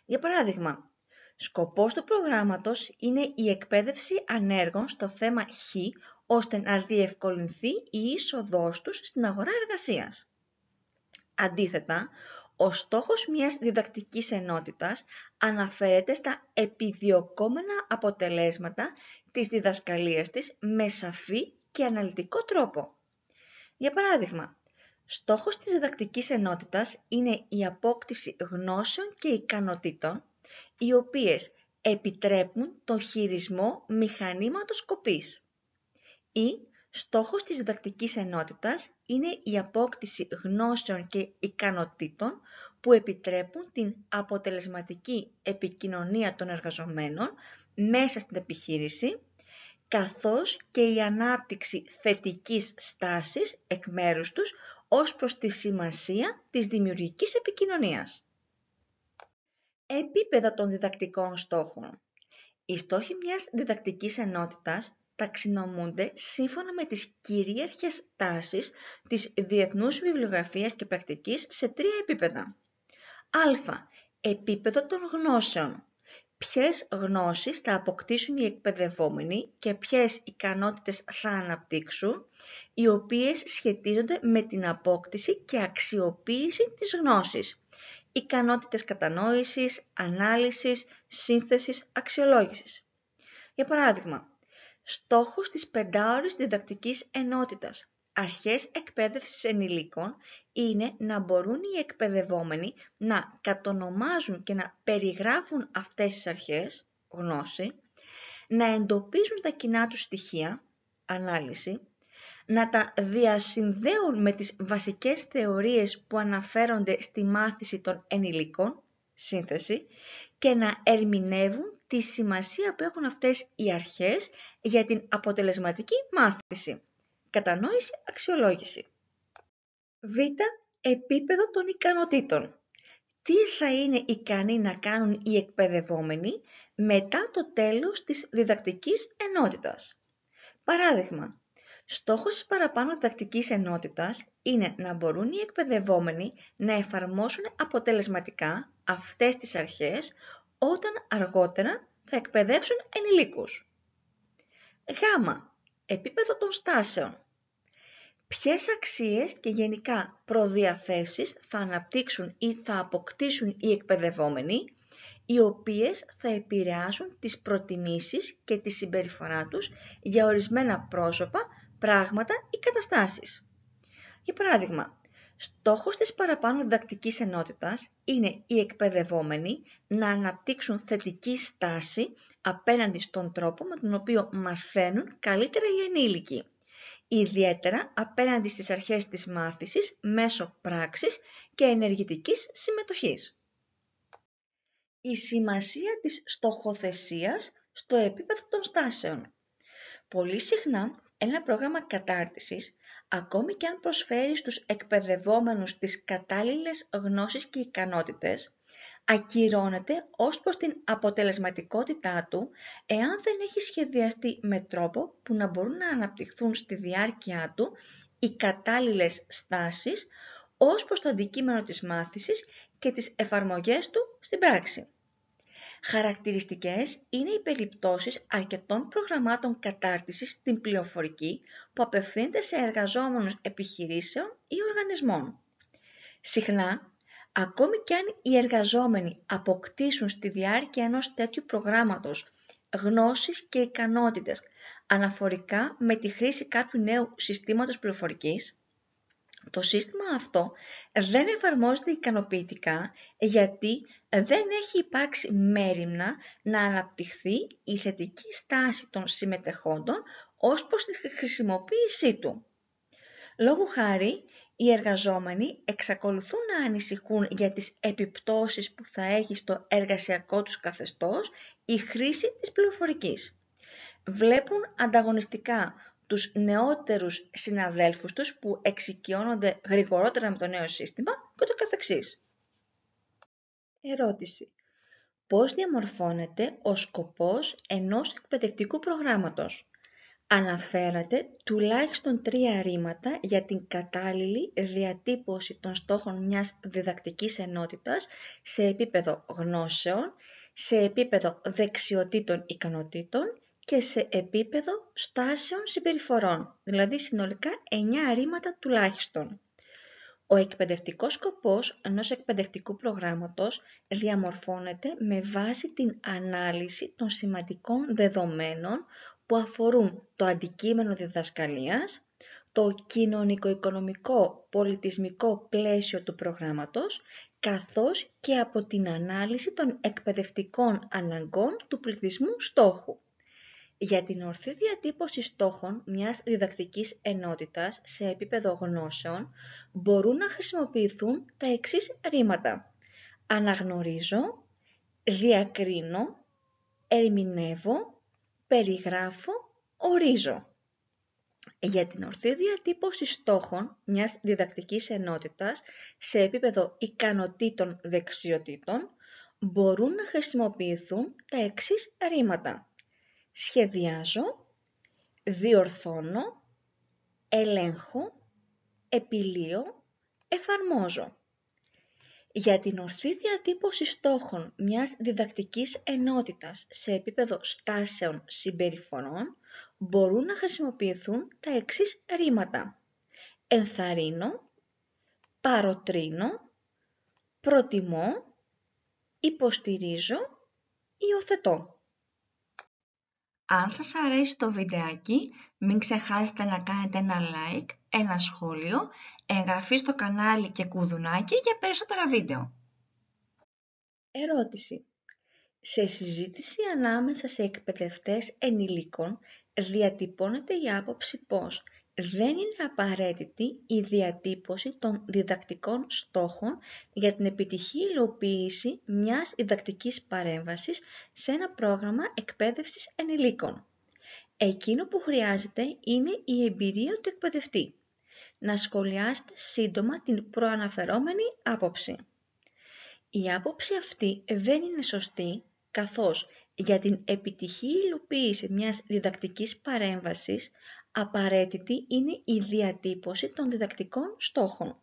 Για παράδειγμα, σκοπός του προγράμματος είναι η εκπαίδευση ανέργων στο θέμα Χ, ώστε να διευκολυνθεί η είσοδός τους στην αγορά εργασίας. Αντίθετα, ο στόχος μιας διδακτικής ενότητας αναφέρεται στα επιδιωκόμενα αποτελέσματα της διδασκαλίας της με σαφή και αναλυτικό τρόπο. Για παράδειγμα, στόχος της διδακτικής ενότητας είναι η απόκτηση γνώσεων και ικανοτήτων, οι οποίες επιτρέπουν τον χειρισμό μηχανήματος κοπής. Ή στόχος της διδακτικής ενότητας είναι η απόκτηση γνώσεων και ικανοτήτων που επιτρέπουν την αποτελεσματική επικοινωνία των εργαζομένων μέσα στην επιχείρηση, καθώς και η ανάπτυξη θετικής στάσης εκ μέρους τους ως προς τη σημασία της δημιουργικής επικοινωνίας. Επίπεδα των διδακτικών στόχων. Οι στόχοι μιας διδακτικής ενότητας ταξινομούνται σύμφωνα με τις κυρίαρχες τάσεις της διεθνούς βιβλιογραφίας και πρακτικής σε τρία επίπεδα. Α. Επίπεδο των γνώσεων. Ποιες γνώσεις θα αποκτήσουν οι εκπαιδευόμενοι και ποιες ικανότητες θα αναπτύξουν, οι οποίες σχετίζονται με την απόκτηση και αξιοποίηση της γνώσης. Ικανότητες κατανόησης, ανάλυσης, σύνθεσης, αξιολόγησης. Για παράδειγμα, στόχος της 5ωρης διδακτικής ενότητας, αρχές εκπαίδευσης ενηλίκων, είναι να μπορούν οι εκπαιδευόμενοι να κατονομάζουν και να περιγράφουν αυτές τις αρχές, γνώση, να εντοπίζουν τα κοινά τους στοιχεία, ανάλυση, να τα διασυνδέουν με τις βασικές θεωρίες που αναφέρονται στη μάθηση των ενηλίκων, σύνθεση, και να ερμηνεύουν τη σημασία που έχουν αυτές οι αρχές για την αποτελεσματική μάθηση, κατανόηση, αξιολόγηση. Β. Επίπεδο των ικανοτήτων. Τι θα είναι ικανοί να κάνουν οι εκπαιδευόμενοι μετά το τέλος της διδακτικής ενότητας. Παράδειγμα, στόχος της παραπάνω διδακτικής ενότητας είναι να μπορούν οι εκπαιδευόμενοι να εφαρμόσουν αποτελεσματικά αυτές τις αρχές όταν αργότερα θα εκπαιδεύσουν ενηλίκους. Γ. Επίπεδο των στάσεων. Ποιες αξίες και γενικά προδιαθέσεις θα αναπτύξουν ή θα αποκτήσουν οι εκπαιδευόμενοι, οι οποίες θα επηρεάσουν τις προτιμήσεις και τη συμπεριφορά τους για ορισμένα πρόσωπα, πράγματα ή καταστάσεις. Για παράδειγμα, στόχος της παραπάνω διδακτικής ενότητας είναι οι εκπαιδευόμενοι να αναπτύξουν θετική στάση απέναντι στον τρόπο με τον οποίο μαθαίνουν καλύτερα οι ενήλικοι, ιδιαίτερα απέναντι στις αρχές της μάθησης μέσω πράξης και ενεργητικής συμμετοχής. Η σημασία της στοχοθεσίας στο επίπεδο των στάσεων. Πολύ συχνά ένα πρόγραμμα κατάρτισης, ακόμη και αν προσφέρει στους εκπαιδευόμενους τις κατάλληλες γνώσεις και ικανότητες, ακυρώνεται ως προς την αποτελεσματικότητά του εάν δεν έχει σχεδιαστεί με τρόπο που να μπορούν να αναπτυχθούν στη διάρκεια του οι κατάλληλες στάσεις ως προς το αντικείμενο της μάθησης και τις εφαρμογές του στην πράξη. Χαρακτηριστικές είναι οι περιπτώσεις αρκετών προγραμμάτων κατάρτισης στην πληροφορική που απευθύνεται σε εργαζόμενους επιχειρήσεων ή οργανισμών. Συχνά, ακόμη και αν οι εργαζόμενοι αποκτήσουν στη διάρκεια ενός τέτοιου προγράμματος γνώσεις και ικανότητες αναφορικά με τη χρήση κάποιου νέου συστήματος πληροφορικής, το σύστημα αυτό δεν εφαρμόζεται ικανοποιητικά γιατί δεν έχει υπάρξει μέριμνα να αναπτυχθεί η θετική στάση των συμμετεχόντων ως προς τη χρησιμοποίησή του. Λόγου χάρη, οι εργαζόμενοι εξακολουθούν να ανησυχούν για τις επιπτώσεις που θα έχει στο εργασιακό τους καθεστώς η χρήση της πληροφορικής. Βλέπουν ανταγωνιστικά τους νεότερους συναδέλφους τους που εξοικειώνονται γρηγορότερα με το νέο σύστημα και το καθεξής. Ερώτηση. Πώς διαμορφώνεται ο σκοπός ενός εκπαιδευτικού προγράμματος? Αναφέρατε τουλάχιστον 3 ρήματα για την κατάλληλη διατύπωση των στόχων μιας διδακτικής ενότητας σε επίπεδο γνώσεων, σε επίπεδο δεξιοτήτων ικανοτήτων και σε επίπεδο στάσεων συμπεριφορών, δηλαδή συνολικά 9 ρήματα τουλάχιστον. Ο εκπαιδευτικός σκοπός ενός εκπαιδευτικού προγράμματος διαμορφώνεται με βάση την ανάλυση των σημαντικών δεδομένων που αφορούν το αντικείμενο διδασκαλίας, το κοινωνικο-οικονομικό πολιτισμικό πλαίσιο του προγράμματος, καθώς και από την ανάλυση των εκπαιδευτικών αναγκών του πληθυσμού στόχου. Για την ορθή διατύπωση στόχων μιας διδακτικής ενότητας σε επίπεδο γνώσεων μπορούν να χρησιμοποιηθούν τα εξής ρήματα. Αναγνωρίζω, διακρίνω, ερμηνεύω, περιγράφω, ορίζω. Για την ορθή διατύπωση στόχων μιας διδακτικής ενότητας σε επίπεδο ικανοτήτων δεξιοτήτων μπορούν να χρησιμοποιηθούν τα εξής ρήματα. Σχεδιάζω, διορθώνω, ελέγχω, επιλύω, εφαρμόζω. Για την ορθή διατύπωση στόχων μιας διδακτικής ενότητας σε επίπεδο στάσεων συμπεριφορών μπορούν να χρησιμοποιηθούν τα εξής ρήματα. Ενθαρρύνω, παροτρύνω, προτιμώ, υποστηρίζω, υιοθετώ. Αν σας αρέσει το βιντεάκι, μην ξεχάσετε να κάνετε ένα like, ένα σχόλιο, εγγραφή στο κανάλι και κουδουνάκι για περισσότερα βίντεο. Ερώτηση. Σε συζήτηση ανάμεσα σε εκπαιδευτές ενηλίκων διατυπώνεται η άποψη πως δεν είναι απαραίτητη η διατύπωση των διδακτικών στόχων για την επιτυχή υλοποίηση μιας διδακτικής παρέμβασης σε ένα πρόγραμμα εκπαίδευσης ενηλίκων. Εκείνο που χρειάζεται είναι η εμπειρία του εκπαιδευτή. Να σχολιάσετε σύντομα την προαναφερόμενη άποψη. Η άποψη αυτή δεν είναι σωστή, καθώς για την επιτυχή υλοποίηση μιας διδακτικής παρέμβασης απαραίτητη είναι η διατύπωση των διδακτικών στόχων.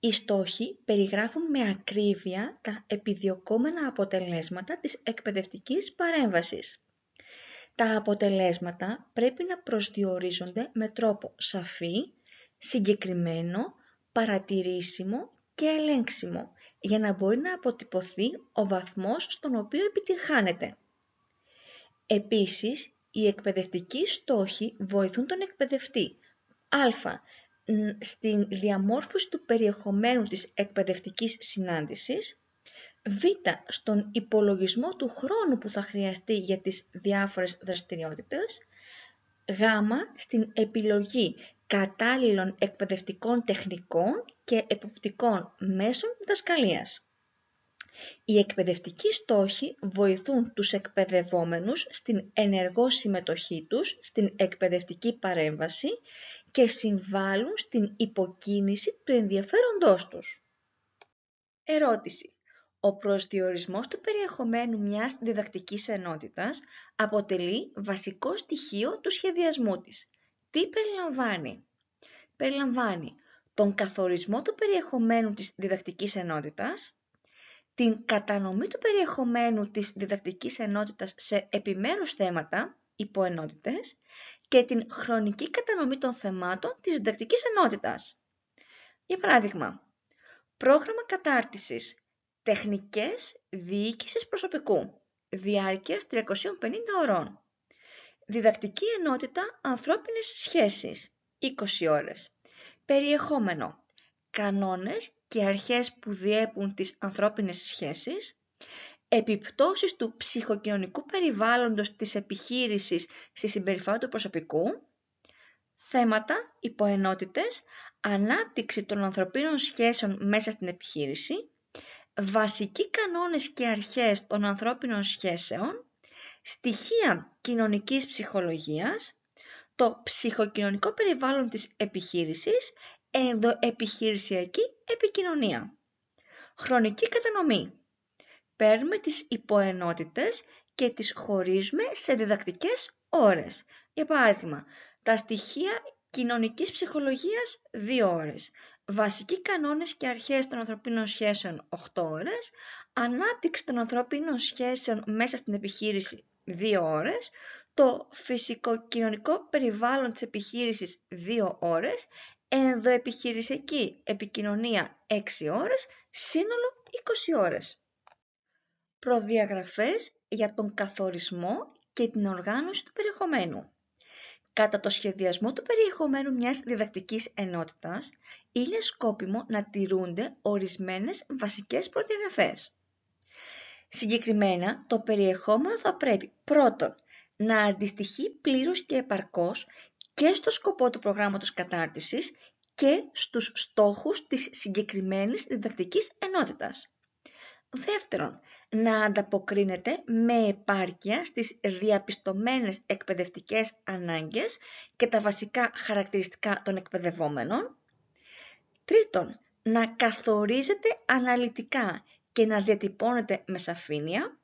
Οι στόχοι περιγράφουν με ακρίβεια τα επιδιωκόμενα αποτελέσματα της εκπαιδευτικής παρέμβασης. Τα αποτελέσματα πρέπει να προσδιορίζονται με τρόπο σαφή, συγκεκριμένο, παρατηρήσιμο και ελέγξιμο, για να μπορεί να αποτυπωθεί ο βαθμός στον οποίο επιτυγχάνεται. Επίσης, οι εκπαιδευτικοί στόχοι βοηθούν τον εκπαιδευτή α. στην διαμόρφωση του περιεχομένου της εκπαιδευτικής συνάντησης, β. στον υπολογισμό του χρόνου που θα χρειαστεί για τις διάφορες δραστηριότητες, γ. στην επιλογή κατάλληλων εκπαιδευτικών τεχνικών και εποπτικών μέσων διδασκαλίας. Οι εκπαιδευτικοί στόχοι βοηθούν τους εκπαιδευόμενους στην ενεργό συμμετοχή τους στην εκπαιδευτική παρέμβαση και συμβάλλουν στην υποκίνηση του ενδιαφέροντός τους. Ερώτηση. Ο προσδιορισμός του περιεχομένου μιας διδακτικής ενότητας αποτελεί βασικό στοιχείο του σχεδιασμού της. Τι περιλαμβάνει? Περιλαμβάνει τον καθορισμό του περιεχομένου της διδακτικής ενότητας, την κατανομή του περιεχομένου της διδακτικής ενότητας σε επιμέρους θέματα, υποενότητες, και την χρονική κατανομή των θεμάτων της διδακτικής ενότητας. Για παράδειγμα, πρόγραμμα κατάρτισης, τεχνικές διοίκησης προσωπικού, διάρκειας 350 ωρών. Διδακτική ενότητα ανθρώπινες σχέσεις, 20 ώρες. Περιεχόμενο, κανόνες και αρχές που διέπουν τις ανθρώπινες σχέσεις, επιπτώσεις του ψυχοκοινωνικού περιβάλλοντος της επιχείρησης στη συμπεριφορά του προσωπικού, θέματα, υποενότητες, ανάπτυξη των ανθρωπίνων σχέσεων μέσα στην επιχείρηση, βασικοί κανόνες και αρχές των ανθρώπινων σχέσεων, στοιχεία κοινωνικής ψυχολογίας, το ψυχοκοινωνικό περιβάλλον της επιχείρησης, ενδοεπιχειρησιακή επικοινωνία. Χρονική κατανομή. Παίρνουμε τις υποενότητες και τις χωρίζουμε σε διδακτικές ώρες. Για παράδειγμα, τα στοιχεία κοινωνικής ψυχολογίας 2 ώρες, βασικοί κανόνες και αρχές των ανθρωπίνων σχέσεων 8 ώρες, ανάπτυξη των ανθρωπίνων σχέσεων μέσα στην επιχείρηση 2 ώρες, το φυσικοκοινωνικό περιβάλλον της επιχείρησης 2 ώρες, ενδοεπιχειρησιακή επικοινωνία 6 ώρες, σύνολο 20 ώρες. Προδιαγραφές για τον καθορισμό και την οργάνωση του περιεχομένου. Κατά το σχεδιασμό του περιεχομένου μιας διδακτικής ενότητας, είναι σκόπιμο να τηρούνται ορισμένες βασικές προδιαγραφές. Συγκεκριμένα, το περιεχόμενο θα πρέπει πρώτον να αντιστοιχεί πλήρως και επαρκώς και στο σκοπό του προγράμματος κατάρτισης και στους στόχους της συγκεκριμένης διδακτικής ενότητας. Δεύτερον, να ανταποκρίνεται με επάρκεια στις διαπιστωμένες εκπαιδευτικές ανάγκες και τα βασικά χαρακτηριστικά των εκπαιδευόμενων. Τρίτον, να καθορίζεται αναλυτικά και να διατυπώνεται με σαφήνεια.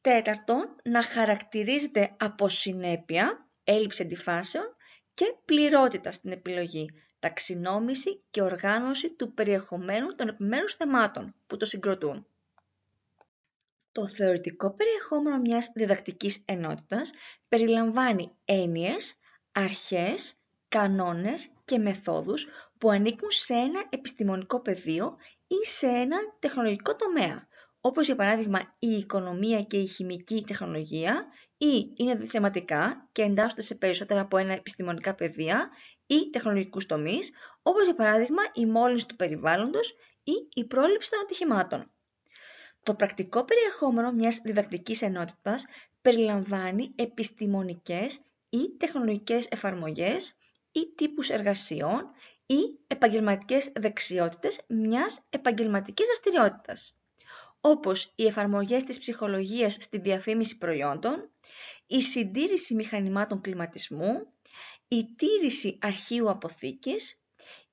Τέταρτον, να χαρακτηρίζεται από συνέπεια, έλλειψη αντιφάσεων και πληρότητα στην επιλογή, ταξινόμηση και οργάνωση του περιεχομένου των επιμέρους θεμάτων που το συγκροτούν. Το θεωρητικό περιεχόμενο μιας διδακτικής ενότητας περιλαμβάνει έννοιες, αρχές, κανόνες και μεθόδους που ανήκουν σε ένα επιστημονικό πεδίο ή σε ένα τεχνολογικό τομέα, όπως για παράδειγμα η οικονομία και η χημική τεχνολογία, ή είναι διθεματικά και εντάσσονται σε περισσότερα από ένα επιστημονικά πεδία ή τεχνολογικούς τομείς, όπως για παράδειγμα η μόλυνση του περιβάλλοντος ή η πρόληψη των ατυχημάτων. Το πρακτικό περιεχόμενο μιας διδακτικής ενότητας περιλαμβάνει επιστημονικές ή τεχνολογικές εφαρμογές ή τύπους εργασιών ή επαγγελματικές δεξιότητες μιας επαγγελματικής δραστηριότητας, όπως οι εφαρμογές της ψυχολογίας στη διαφήμιση προϊόντων, η συντήρηση μηχανημάτων κλιματισμού, η τήρηση αρχείου αποθήκης,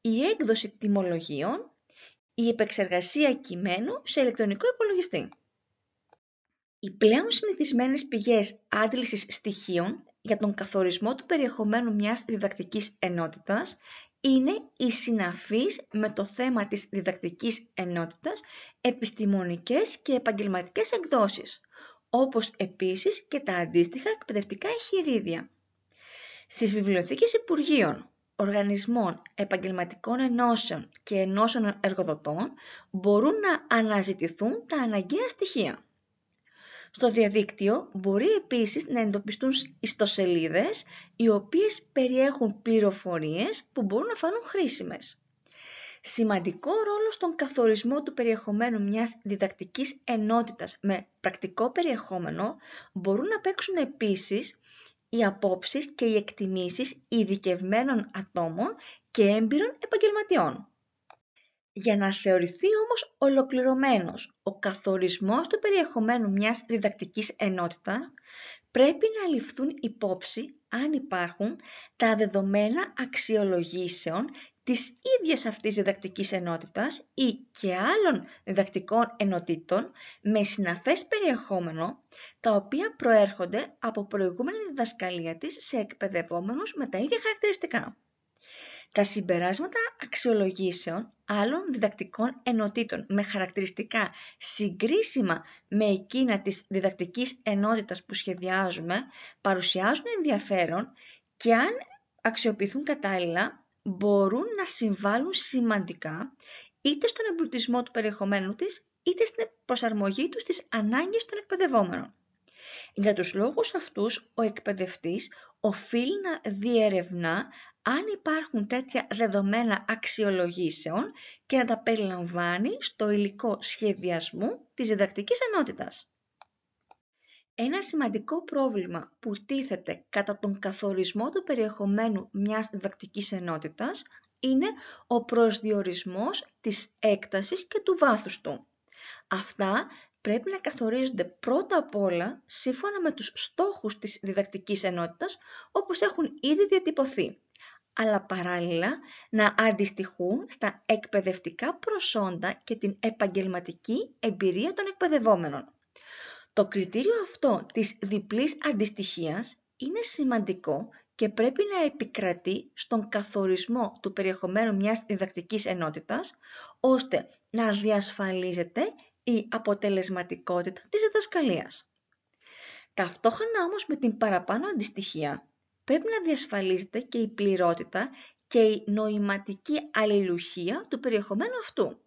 η έκδοση τιμολογίων, η επεξεργασία κειμένου σε ηλεκτρονικό υπολογιστή. Οι πλέον συνηθισμένες πηγές άντλησης στοιχείων για τον καθορισμό του περιεχομένου μιας διδακτικής ενότητας είναι οι συναφείς με το θέμα της διδακτικής ενότητας επιστημονικές και επαγγελματικές εκδόσεις, όπως επίσης και τα αντίστοιχα εκπαιδευτικά εγχειρίδια. Στις βιβλιοθήκες Υπουργείων, οργανισμών, επαγγελματικών ενώσεων και ενώσεων εργοδοτών μπορούν να αναζητηθούν τα αναγκαία στοιχεία. Στο διαδίκτυο μπορεί επίσης να εντοπιστούν ιστοσελίδες οι οποίες περιέχουν πληροφορίες που μπορούν να φανούν χρήσιμες. Σημαντικό ρόλο στον καθορισμό του περιεχομένου μιας διδακτικής ενότητας με πρακτικό περιεχόμενο μπορούν να παίξουν επίσης οι απόψεις και οι εκτιμήσεις ειδικευμένων ατόμων και έμπειρων επαγγελματιών. Για να θεωρηθεί όμως ολοκληρωμένος ο καθορισμός του περιεχομένου μιας διδακτικής ενότητας, πρέπει να ληφθούν υπόψη αν υπάρχουν τα δεδομένα αξιολογήσεων της ίδιας αυτής διδακτικής ενότητας ή και άλλων διδακτικών ενοτήτων με συναφές περιεχόμενο, τα οποία προέρχονται από προηγούμενη διδασκαλία της σε εκπαιδευόμενους με τα ίδια χαρακτηριστικά. Τα συμπεράσματα αξιολογήσεων άλλων διδακτικών ενοτήτων με χαρακτηριστικά συγκρίσιμα με εκείνα της διδακτικής ενότητας που σχεδιάζουμε παρουσιάζουν ενδιαφέρον και αν αξιοποιηθούν κατάλληλα μπορούν να συμβάλλουν σημαντικά είτε στον εμπλουτισμό του περιεχομένου της είτε στην προσαρμογή του στις ανάγκες των εκπαιδευόμενων. Για τους λόγους αυτούς, ο εκπαιδευτής οφείλει να διερευνά αν υπάρχουν τέτοια δεδομένα αξιολογήσεων και να τα περιλαμβάνει στο υλικό σχεδιασμού της διδακτικής ενότητας. Ένα σημαντικό πρόβλημα που τίθεται κατά τον καθορισμό του περιεχομένου μιας διδακτικής ενότητας είναι ο προσδιορισμός της έκτασης και του βάθους του. Αυτά πρέπει να καθορίζονται πρώτα απ' όλα σύμφωνα με τους στόχους της διδακτικής ενότητας όπως έχουν ήδη διατυπωθεί, αλλά παράλληλα να αντιστοιχούν στα εκπαιδευτικά προσόντα και την επαγγελματική εμπειρία των εκπαιδευόμενων. Το κριτήριο αυτό της διπλής αντιστοιχίας είναι σημαντικό και πρέπει να επικρατεί στον καθορισμό του περιεχομένου μιας διδακτικής ενότητας, ώστε να διασφαλίζεται η αποτελεσματικότητα της διδασκαλίας. Ταυτόχρονα όμως με την παραπάνω αντιστοιχεία, πρέπει να διασφαλίζεται και η πληρότητα και η νοηματική αλληλουχία του περιεχομένου αυτού.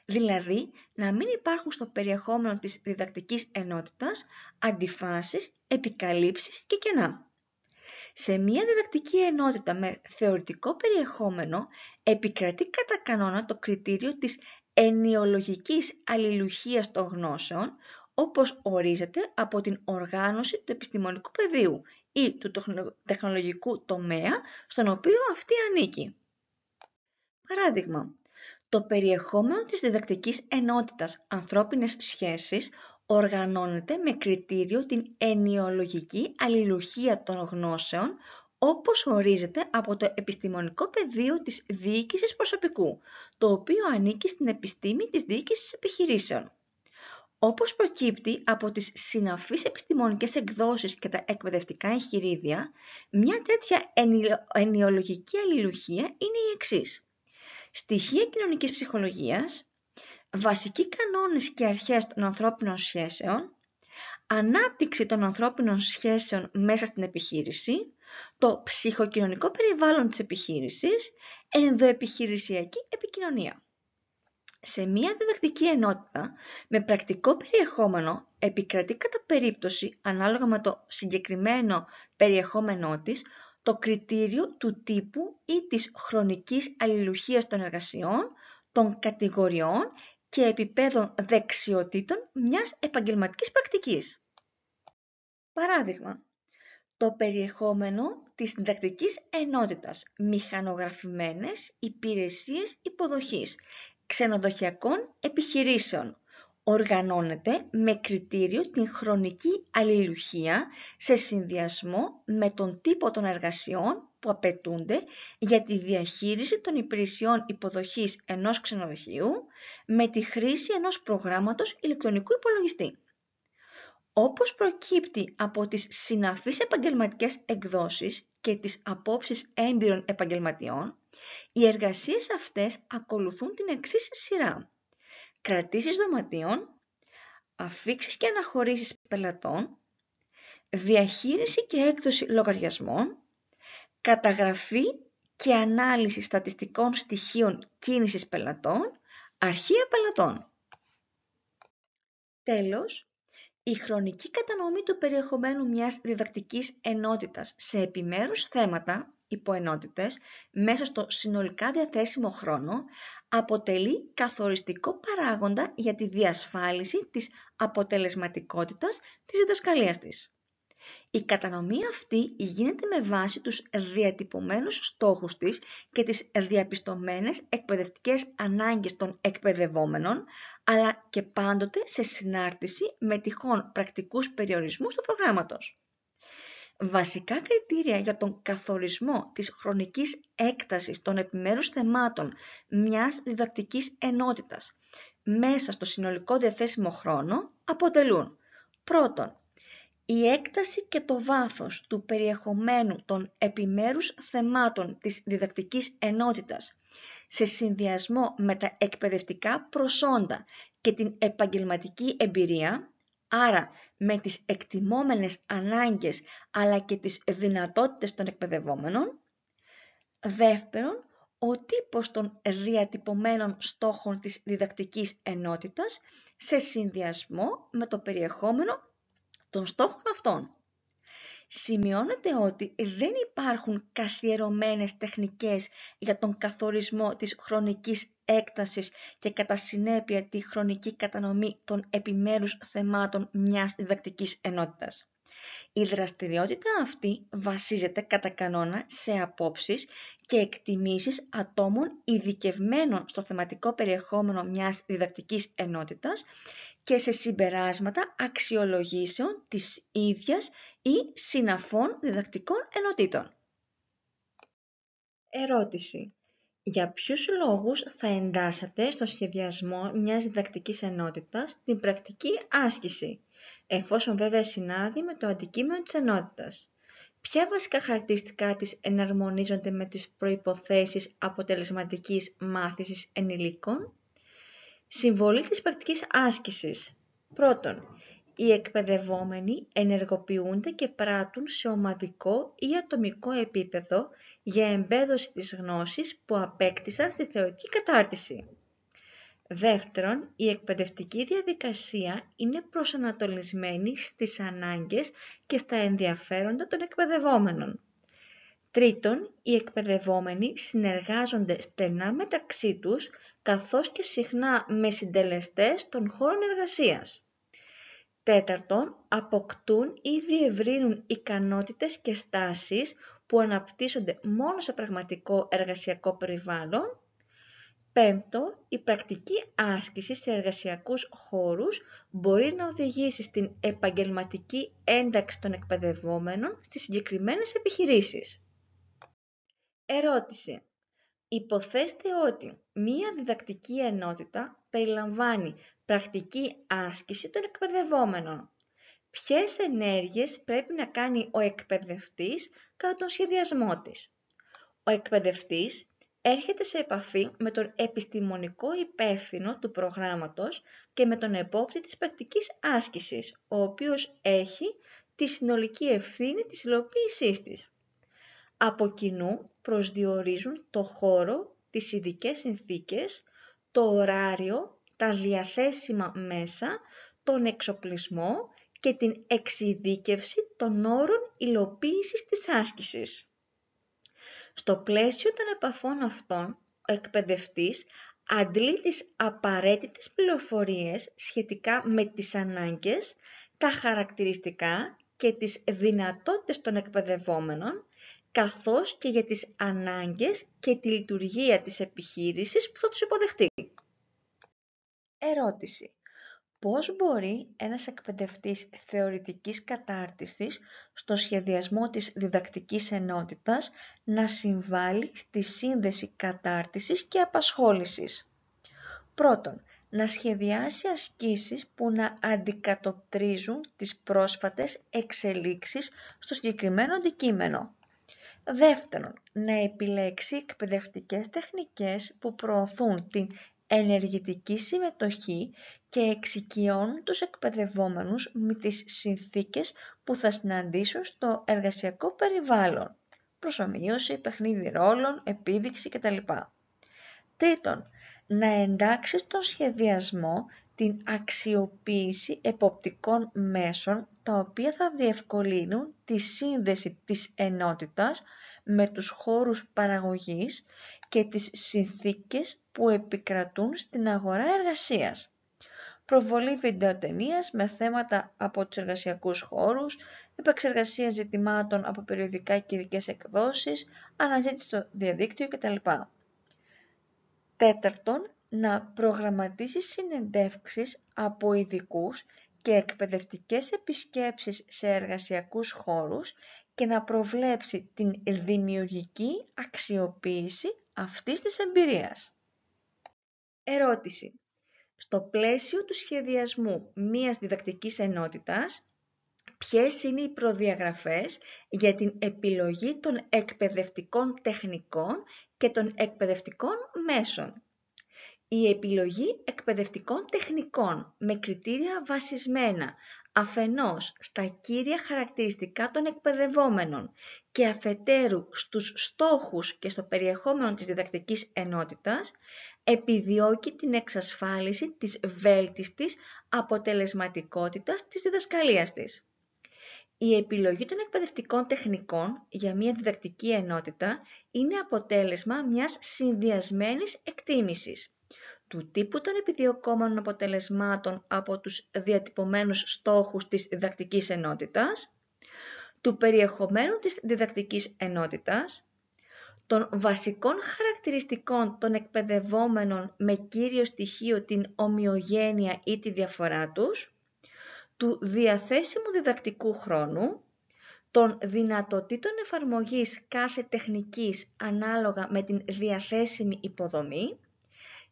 Δηλαδή, να μην υπάρχουν στο περιεχόμενο της διδακτικής ενότητας αντιφάσεις, επικαλύψεις και κενά. Σε μια διδακτική ενότητα με θεωρητικό περιεχόμενο επικρατεί κατά κανόνα το κριτήριο της ενιολογικής αλληλουχίας των γνώσεων, όπως ορίζεται από την οργάνωση του επιστημονικού πεδίου ή του τεχνολογικού τομέα στον οποίο αυτή ανήκει. Παράδειγμα, το περιεχόμενο της διδακτικής ενότητας ανθρώπινες σχέσεις οργανώνεται με κριτήριο την ενιολογική αλληλουχία των γνώσεων, όπως ορίζεται από το επιστημονικό πεδίο της διοίκησης προσωπικού, το οποίο ανήκει στην επιστήμη της διοίκησης επιχειρήσεων. Όπως προκύπτει από τις συναφείς επιστημονικές εκδόσεις και τα εκπαιδευτικά εγχειρίδια, μια τέτοια ενιολογική αλληλουχία είναι η εξής: στοιχεία κοινωνικής ψυχολογίας, βασικοί κανόνες και αρχές των ανθρώπινων σχέσεων, ανάπτυξη των ανθρώπινων σχέσεων μέσα στην επιχείρηση, το ψυχοκοινωνικό περιβάλλον της επιχείρησης, ενδοεπιχειρησιακή επικοινωνία. Σε μία διδακτική ενότητα με πρακτικό περιεχόμενο επικρατεί κατά περίπτωση, ανάλογα με το συγκεκριμένο περιεχόμενό της, το κριτήριο του τύπου ή της χρονικής αλληλουχίας των εργασιών, των κατηγοριών και επιπέδων δεξιοτήτων μιας επαγγελματικής πρακτικής. Παράδειγμα, Το περιεχόμενο της διδακτικής ενότητας, μηχανογραφημένες υπηρεσίες υποδοχής ξενοδοχειακών επιχειρήσεων, οργανώνεται με κριτήριο την χρονική αλληλουχία σε συνδυασμό με τον τύπο των εργασιών που απαιτούνται για τη διαχείριση των υπηρεσιών υποδοχής ενός ξενοδοχείου με τη χρήση ενός προγράμματος ηλεκτρονικού υπολογιστή. Όπως προκύπτει από τις συναφείς επαγγελματικές εκδόσεις και τις απόψεις έμπειρων επαγγελματιών, οι εργασίες αυτές ακολουθούν την εξής σειρά: κρατήσεις δωματίων, αφίξεις και αναχωρήσεις πελατών, διαχείριση και έκδοση λογαριασμών, καταγραφή και ανάλυση στατιστικών στοιχείων κίνησης πελατών, αρχεία πελατών. Τέλος, η χρονική κατανομή του περιεχομένου μιας διδακτικής ενότητας σε επιμέρους θέματα, υποενότητες, μέσα στο συνολικά διαθέσιμο χρόνο, αποτελεί καθοριστικό παράγοντα για τη διασφάλιση της αποτελεσματικότητας της διδασκαλίας της. Η κατανομή αυτή γίνεται με βάση τους διατυπωμένους στόχους της και τις διαπιστωμένες εκπαιδευτικές ανάγκες των εκπαιδευόμενων, αλλά και πάντοτε σε συνάρτηση με τυχόν πρακτικούς περιορισμούς του προγράμματος. Βασικά κριτήρια για τον καθορισμό της χρονικής έκτασης των επιμέρους θεμάτων μιας διδακτικής ενότητας μέσα στο συνολικό διαθέσιμο χρόνο αποτελούν: πρώτον, η έκταση και το βάθος του περιεχομένου των επιμέρους θεμάτων της διδακτικής ενότητας σε συνδυασμό με τα εκπαιδευτικά προσόντα και την επαγγελματική εμπειρία, άρα με τις εκτιμόμενες ανάγκες αλλά και τις δυνατότητες των εκπαιδευόμενων. Δεύτερον, ο τύπος των διατυπωμένων στόχων της διδακτικής ενότητας σε συνδυασμό με το περιεχόμενο των στόχων αυτών. Σημειώνεται ότι δεν υπάρχουν καθιερωμένες τεχνικές για τον καθορισμό της χρονικής έκτασης και κατά συνέπεια τη χρονική κατανομή των επιμέρους θεμάτων μιας διδακτικής ενότητας. Η δραστηριότητα αυτή βασίζεται κατά κανόνα σε απόψεις και εκτιμήσεις ατόμων ειδικευμένων στο θεματικό περιεχόμενο μιας διδακτικής ενότητας και σε συμπεράσματα αξιολογήσεων της ίδιας ή συναφών διδακτικών ενοτήτων. Ερώτηση. Για ποιους λόγους θα εντάσσατε στο σχεδιασμό μιας διδακτικής ενότητας την πρακτική άσκηση, εφόσον βέβαια συνάδει με το αντικείμενο της ενότητας? Ποια βασικά χαρακτηριστικά της εναρμονίζονται με τις προϋποθέσεις αποτελεσματικής μάθησης ενηλίκων? Συμβολή της πρακτικής άσκησης. Πρώτον, οι εκπαιδευόμενοι ενεργοποιούνται και πράττουν σε ομαδικό ή ατομικό επίπεδο για εμπέδωση της γνώσης που απέκτησαν στη θεωρητική κατάρτιση. Δεύτερον, η εκπαιδευτική διαδικασία είναι προσανατολισμένη στις ανάγκες και στα ενδιαφέροντα των εκπαιδευόμενων. Τρίτον, οι εκπαιδευόμενοι συνεργάζονται στενά μεταξύ τους, καθώς και συχνά με συντελεστές των χώρων εργασίας. Τέταρτον, αποκτούν ή διευρύνουν ικανότητες και στάσεις που αναπτύσσονται μόνο σε πραγματικό εργασιακό περιβάλλον. Πέμπτο, η πρακτική άσκηση σε εργασιακούς χώρους μπορεί να οδηγήσει στην επαγγελματική ένταξη των εκπαιδευόμενων στις συγκεκριμένες επιχειρήσεις. Ερώτηση. Υποθέστε ότι μία διδακτική ενότητα περιλαμβάνει πρακτική άσκηση των εκπαιδευόμενων. Ποιες ενέργειες πρέπει να κάνει ο εκπαιδευτής κατά τον σχεδιασμό της? Ο εκπαιδευτής έρχεται σε επαφή με τον επιστημονικό υπεύθυνο του προγράμματος και με τον επόπτη της πρακτικής άσκησης, ο οποίος έχει τη συνολική ευθύνη της υλοποίησής της. Από κοινού προσδιορίζουν το χώρο, τις ειδικές συνθήκες, το ωράριο, τα διαθέσιμα μέσα, τον εξοπλισμό και την εξειδίκευση των όρων υλοποίησης της άσκησης. Στο πλαίσιο των επαφών αυτών, ο εκπαιδευτής αντλεί τις απαραίτητες πληροφορίες σχετικά με τις ανάγκες, τα χαρακτηριστικά και τις δυνατότητες των εκπαιδευόμενων, καθώς και για τις ανάγκες και τη λειτουργία της επιχείρησης που θα τους υποδεχτεί. Ερώτηση. Πώς μπορεί ένας εκπαιδευτής θεωρητικής κατάρτισης στο σχεδιασμό της διδακτικής ενότητας να συμβάλλει στη σύνδεση κατάρτισης και απασχόλησης? Πρώτον, να σχεδιάσει ασκήσεις που να αντικατοπτρίζουν τις πρόσφατες εξελίξεις στο συγκεκριμένο αντικείμενο. Δεύτερον, να επιλέξει εκπαιδευτικές τεχνικές που προωθούν την ενεργητική συμμετοχή και εξοικειώνουν τους εκπαιδευόμενους με τις συνθήκες που θα συναντήσουν στο εργασιακό περιβάλλον, προσομοίωση, παιχνίδι ρόλων, επίδειξη κτλ. Τρίτον, να εντάξει στον σχεδιασμό την αξιοποίηση εποπτικών μέσων τα οποία θα διευκολύνουν τη σύνδεση της ενότητας με τους χώρους παραγωγής και τις συνθήκες που επικρατούν στην αγορά εργασίας. Προβολή βιντεοτενίας με θέματα από τους εργασιακούς χώρους, επεξεργασία ζητημάτων από περιοδικά και ειδικές εκδόσεις, αναζήτηση στο διαδίκτυο κτλ. Τέταρτον, να προγραμματίσει συνεντεύξεις από ειδικούς και εκπαιδευτικές επισκέψεις σε εργασιακούς χώρους και να προβλέψει την δημιουργική αξιοποίηση αυτής της εμπειρίας. Ερώτηση. Στο πλαίσιο του σχεδιασμού μιας διδακτικής ενότητας, ποιες είναι οι προδιαγραφές για την επιλογή των εκπαιδευτικών τεχνικών και των εκπαιδευτικών μέσων? Η επιλογή εκπαιδευτικών τεχνικών με κριτήρια βασισμένα αφενός στα κύρια χαρακτηριστικά των εκπαιδευόμενων και αφετέρου στους στόχους και στο περιεχόμενο της διδακτικής ενότητας, επιδιώκει την εξασφάλιση της βέλτιστης αποτελεσματικότητας της διδασκαλίας της. Η επιλογή των εκπαιδευτικών τεχνικών για μια διδακτική ενότητα είναι αποτέλεσμα μιας συνδυασμένης εκτίμησης του τύπου των επιδιωκόμενων αποτελεσμάτων από τους διατυπωμένους στόχους της διδακτικής ενότητας, του περιεχομένου της διδακτικής ενότητας, των βασικών χαρακτηριστικών των εκπαιδευόμενων με κύριο στοιχείο την ομοιογένεια ή τη διαφορά τους, του διαθέσιμου διδακτικού χρόνου, των δυνατοτήτων εφαρμογής κάθε τεχνικής ανάλογα με την διαθέσιμη υποδομή,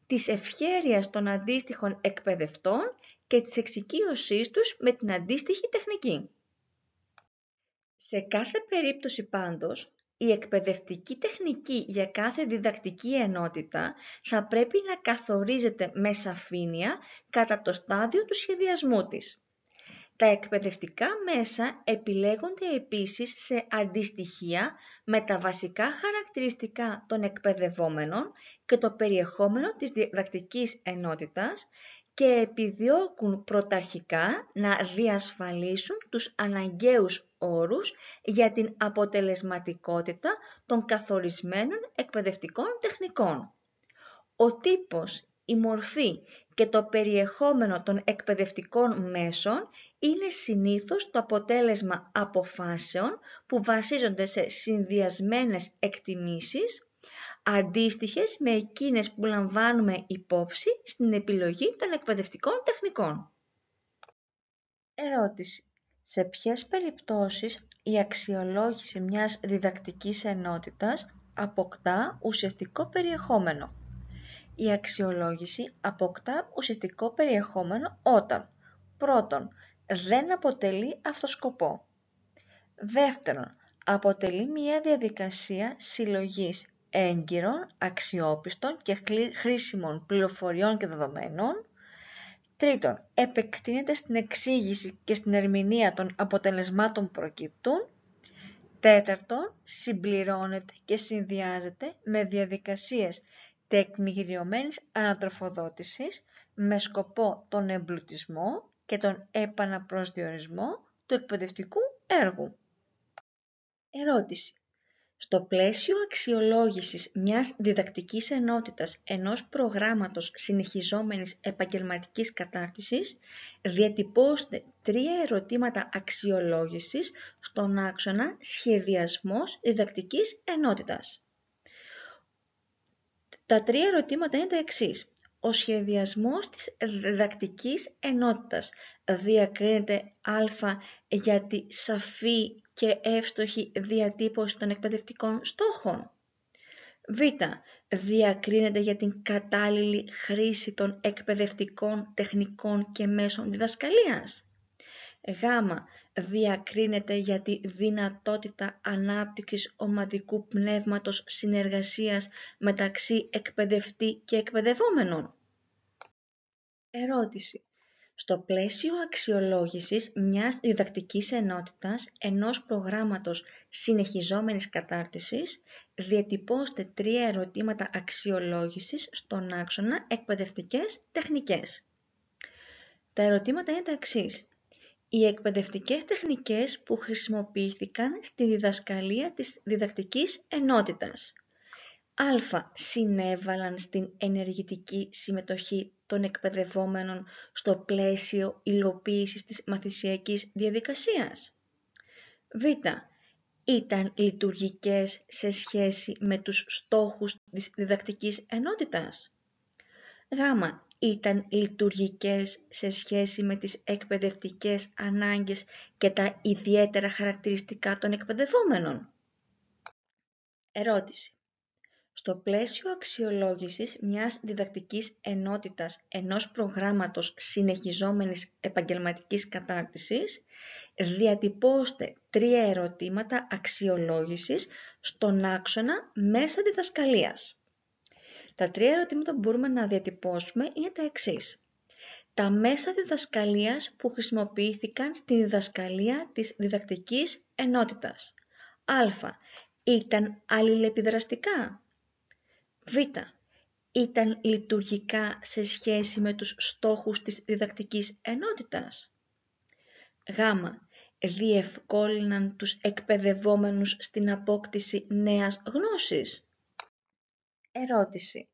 της ευχέρειας των αντίστοιχων εκπαιδευτών και της εξοικείωσής τους με την αντίστοιχη τεχνική. Σε κάθε περίπτωση πάντως, η εκπαιδευτική τεχνική για κάθε διδακτική ενότητα θα πρέπει να καθορίζεται με σαφήνεια κατά το στάδιο του σχεδιασμού της. Τα εκπαιδευτικά μέσα επιλέγονται επίσης σε αντιστοιχεία με τα βασικά χαρακτηριστικά των εκπαιδευόμενων και το περιεχόμενο της διδακτικής ενότητας και επιδιώκουν πρωταρχικά να διασφαλίσουν τους αναγκαίους όρους για την αποτελεσματικότητα των καθορισμένων εκπαιδευτικών τεχνικών. Ο τύπος, η μορφή και το περιεχόμενο των εκπαιδευτικών μέσων είναι συνήθως το αποτέλεσμα αποφάσεων που βασίζονται σε συνδυασμένες εκτιμήσεις, αντίστοιχες με εκείνες που λαμβάνουμε υπόψη στην επιλογή των εκπαιδευτικών τεχνικών. Ερώτηση. Σε ποιες περιπτώσεις η αξιολόγηση μιας διδακτικής ενότητας αποκτά ουσιαστικό περιεχόμενο? Η αξιολόγηση αποκτά ουσιαστικό περιεχόμενο όταν πρώτον, δεν αποτελεί αυτοσκοπό. Δεύτερον, αποτελεί μια διαδικασία συλλογής έγκυρων, αξιόπιστων και χρήσιμων πληροφοριών και δεδομένων. Τρίτον, επεκτείνεται στην εξήγηση και στην ερμηνεία των αποτελεσμάτων που προκύπτουν. Τέταρτον, συμπληρώνεται και συνδυάζεται με διαδικασίες τεκμηριωμένης ανατροφοδότησης με σκοπό τον εμπλουτισμό και τον επαναπροσδιορισμό του εκπαιδευτικού έργου. Ερώτηση. Στο πλαίσιο αξιολόγησης μιας διδακτικής ενότητας ενός προγράμματος συνεχιζόμενης επαγγελματικής κατάρτισης, διατυπώστε 3 ερωτήματα αξιολόγησης στον άξονα «Σχεδιασμός διδακτικής ενότητας». Τα 3 ερωτήματα είναι τα εξής. Ο σχεδιασμός της διδακτικής ενότητας διακρίνεται α για τη σαφή και εύστοχη διατύπωση των εκπαιδευτικών στόχων. Β. Διακρίνεται για την κατάλληλη χρήση των εκπαιδευτικών τεχνικών και μέσων διδασκαλίας. Γ. Διακρίνεται για τη δυνατότητα ανάπτυξης ομαδικού πνεύματος συνεργασίας μεταξύ εκπαιδευτή και εκπαιδευόμενων. Ερώτηση. Στο πλαίσιο αξιολόγησης μιας διδακτικής ενότητας ενός προγράμματος συνεχιζόμενης κατάρτισης, διατυπώστε 3 ερωτήματα αξιολόγησης στον άξονα εκπαιδευτικές τεχνικές. Τα ερωτήματα είναι τα εξής. Οι εκπαιδευτικές τεχνικές που χρησιμοποιήθηκαν στη διδασκαλία της διδακτικής ενότητας. Α. Συνέβαλαν στην ενεργητική συμμετοχή των εκπαιδευόμενων στο πλαίσιο υλοποίησης της μαθησιακής διαδικασίας. Β. Ήταν λειτουργικές σε σχέση με τους στόχους της διδακτικής ενότητας. Γ. Ήταν λειτουργικές σε σχέση με τις εκπαιδευτικές ανάγκες και τα ιδιαίτερα χαρακτηριστικά των εκπαιδευόμενων. Ερώτηση. Στο πλαίσιο αξιολόγησης μιας διδακτικής ενότητας ενός προγράμματος συνεχιζόμενης επαγγελματικής κατάρτισης, διατυπώστε 3 ερωτήματα αξιολόγησης στον άξονα μέσα διδασκαλίας. Τα 3 ερωτήματα που μπορούμε να διατυπώσουμε είναι τα εξής. Τα μέσα διδασκαλίας που χρησιμοποιήθηκαν στη διδασκαλία της διδακτικής ενότητας. Α. Ήταν αλληλεπιδραστικά. Β. Ήταν λειτουργικά σε σχέση με τους στόχους της διδακτικής ενότητας. Γ. Διευκόλυναν τους εκπαιδευόμενους στην απόκτηση νέας γνώσης. Ερώτηση.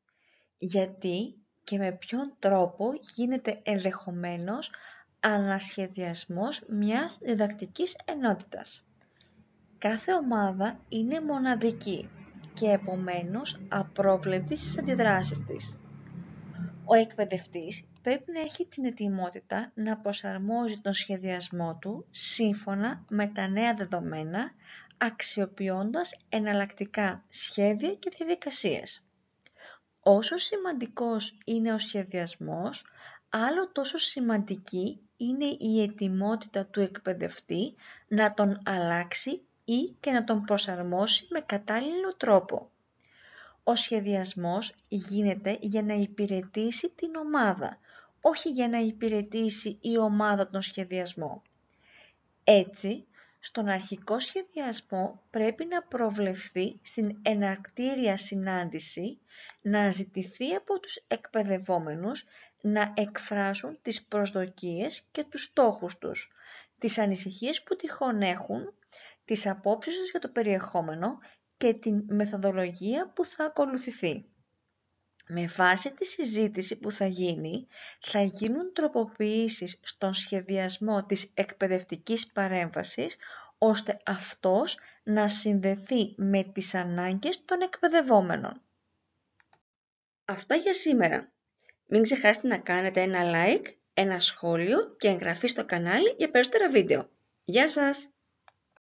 Γιατί και με ποιον τρόπο γίνεται ενδεχομένως ανασχεδιασμός μιας διδακτικής ενότητας. Κάθε ομάδα είναι μοναδική και επομένως απρόβλεπτη στις αντιδράσεις της. Ο εκπαιδευτής πρέπει να έχει την ετοιμότητα να προσαρμόζει τον σχεδιασμό του σύμφωνα με τα νέα δεδομένα, αξιοποιώντας εναλλακτικά σχέδια και διαδικασίες. Όσο σημαντικός είναι ο σχεδιασμός, άλλο τόσο σημαντική είναι η ετοιμότητα του εκπαιδευτή να τον αλλάξει ή και να τον προσαρμόσει με κατάλληλο τρόπο. Ο σχεδιασμός γίνεται για να υπηρετήσει την ομάδα, όχι για να υπηρετήσει η ομάδα τον σχεδιασμό. Έτσι, στον αρχικό σχεδιασμό πρέπει να προβλεφθεί στην εναρκτήρια συνάντηση, να ζητηθεί από τους εκπαιδευόμενους να εκφράσουν τις προσδοκίες και τους στόχους τους, τις ανησυχίες που τυχόν έχουν, τις απόψεις τους για το περιεχόμενο και την μεθοδολογία που θα ακολουθηθεί. Με βάση τη συζήτηση που θα γίνει, θα γίνουν τροποποιήσεις στον σχεδιασμό της εκπαιδευτικής παρέμβασης, ώστε αυτός να συνδεθεί με τις ανάγκες των εκπαιδευόμενων. Αυτά για σήμερα. Μην ξεχάσετε να κάνετε ένα like, ένα σχόλιο και εγγραφή στο κανάλι για περισσότερα βίντεο. Γεια σας!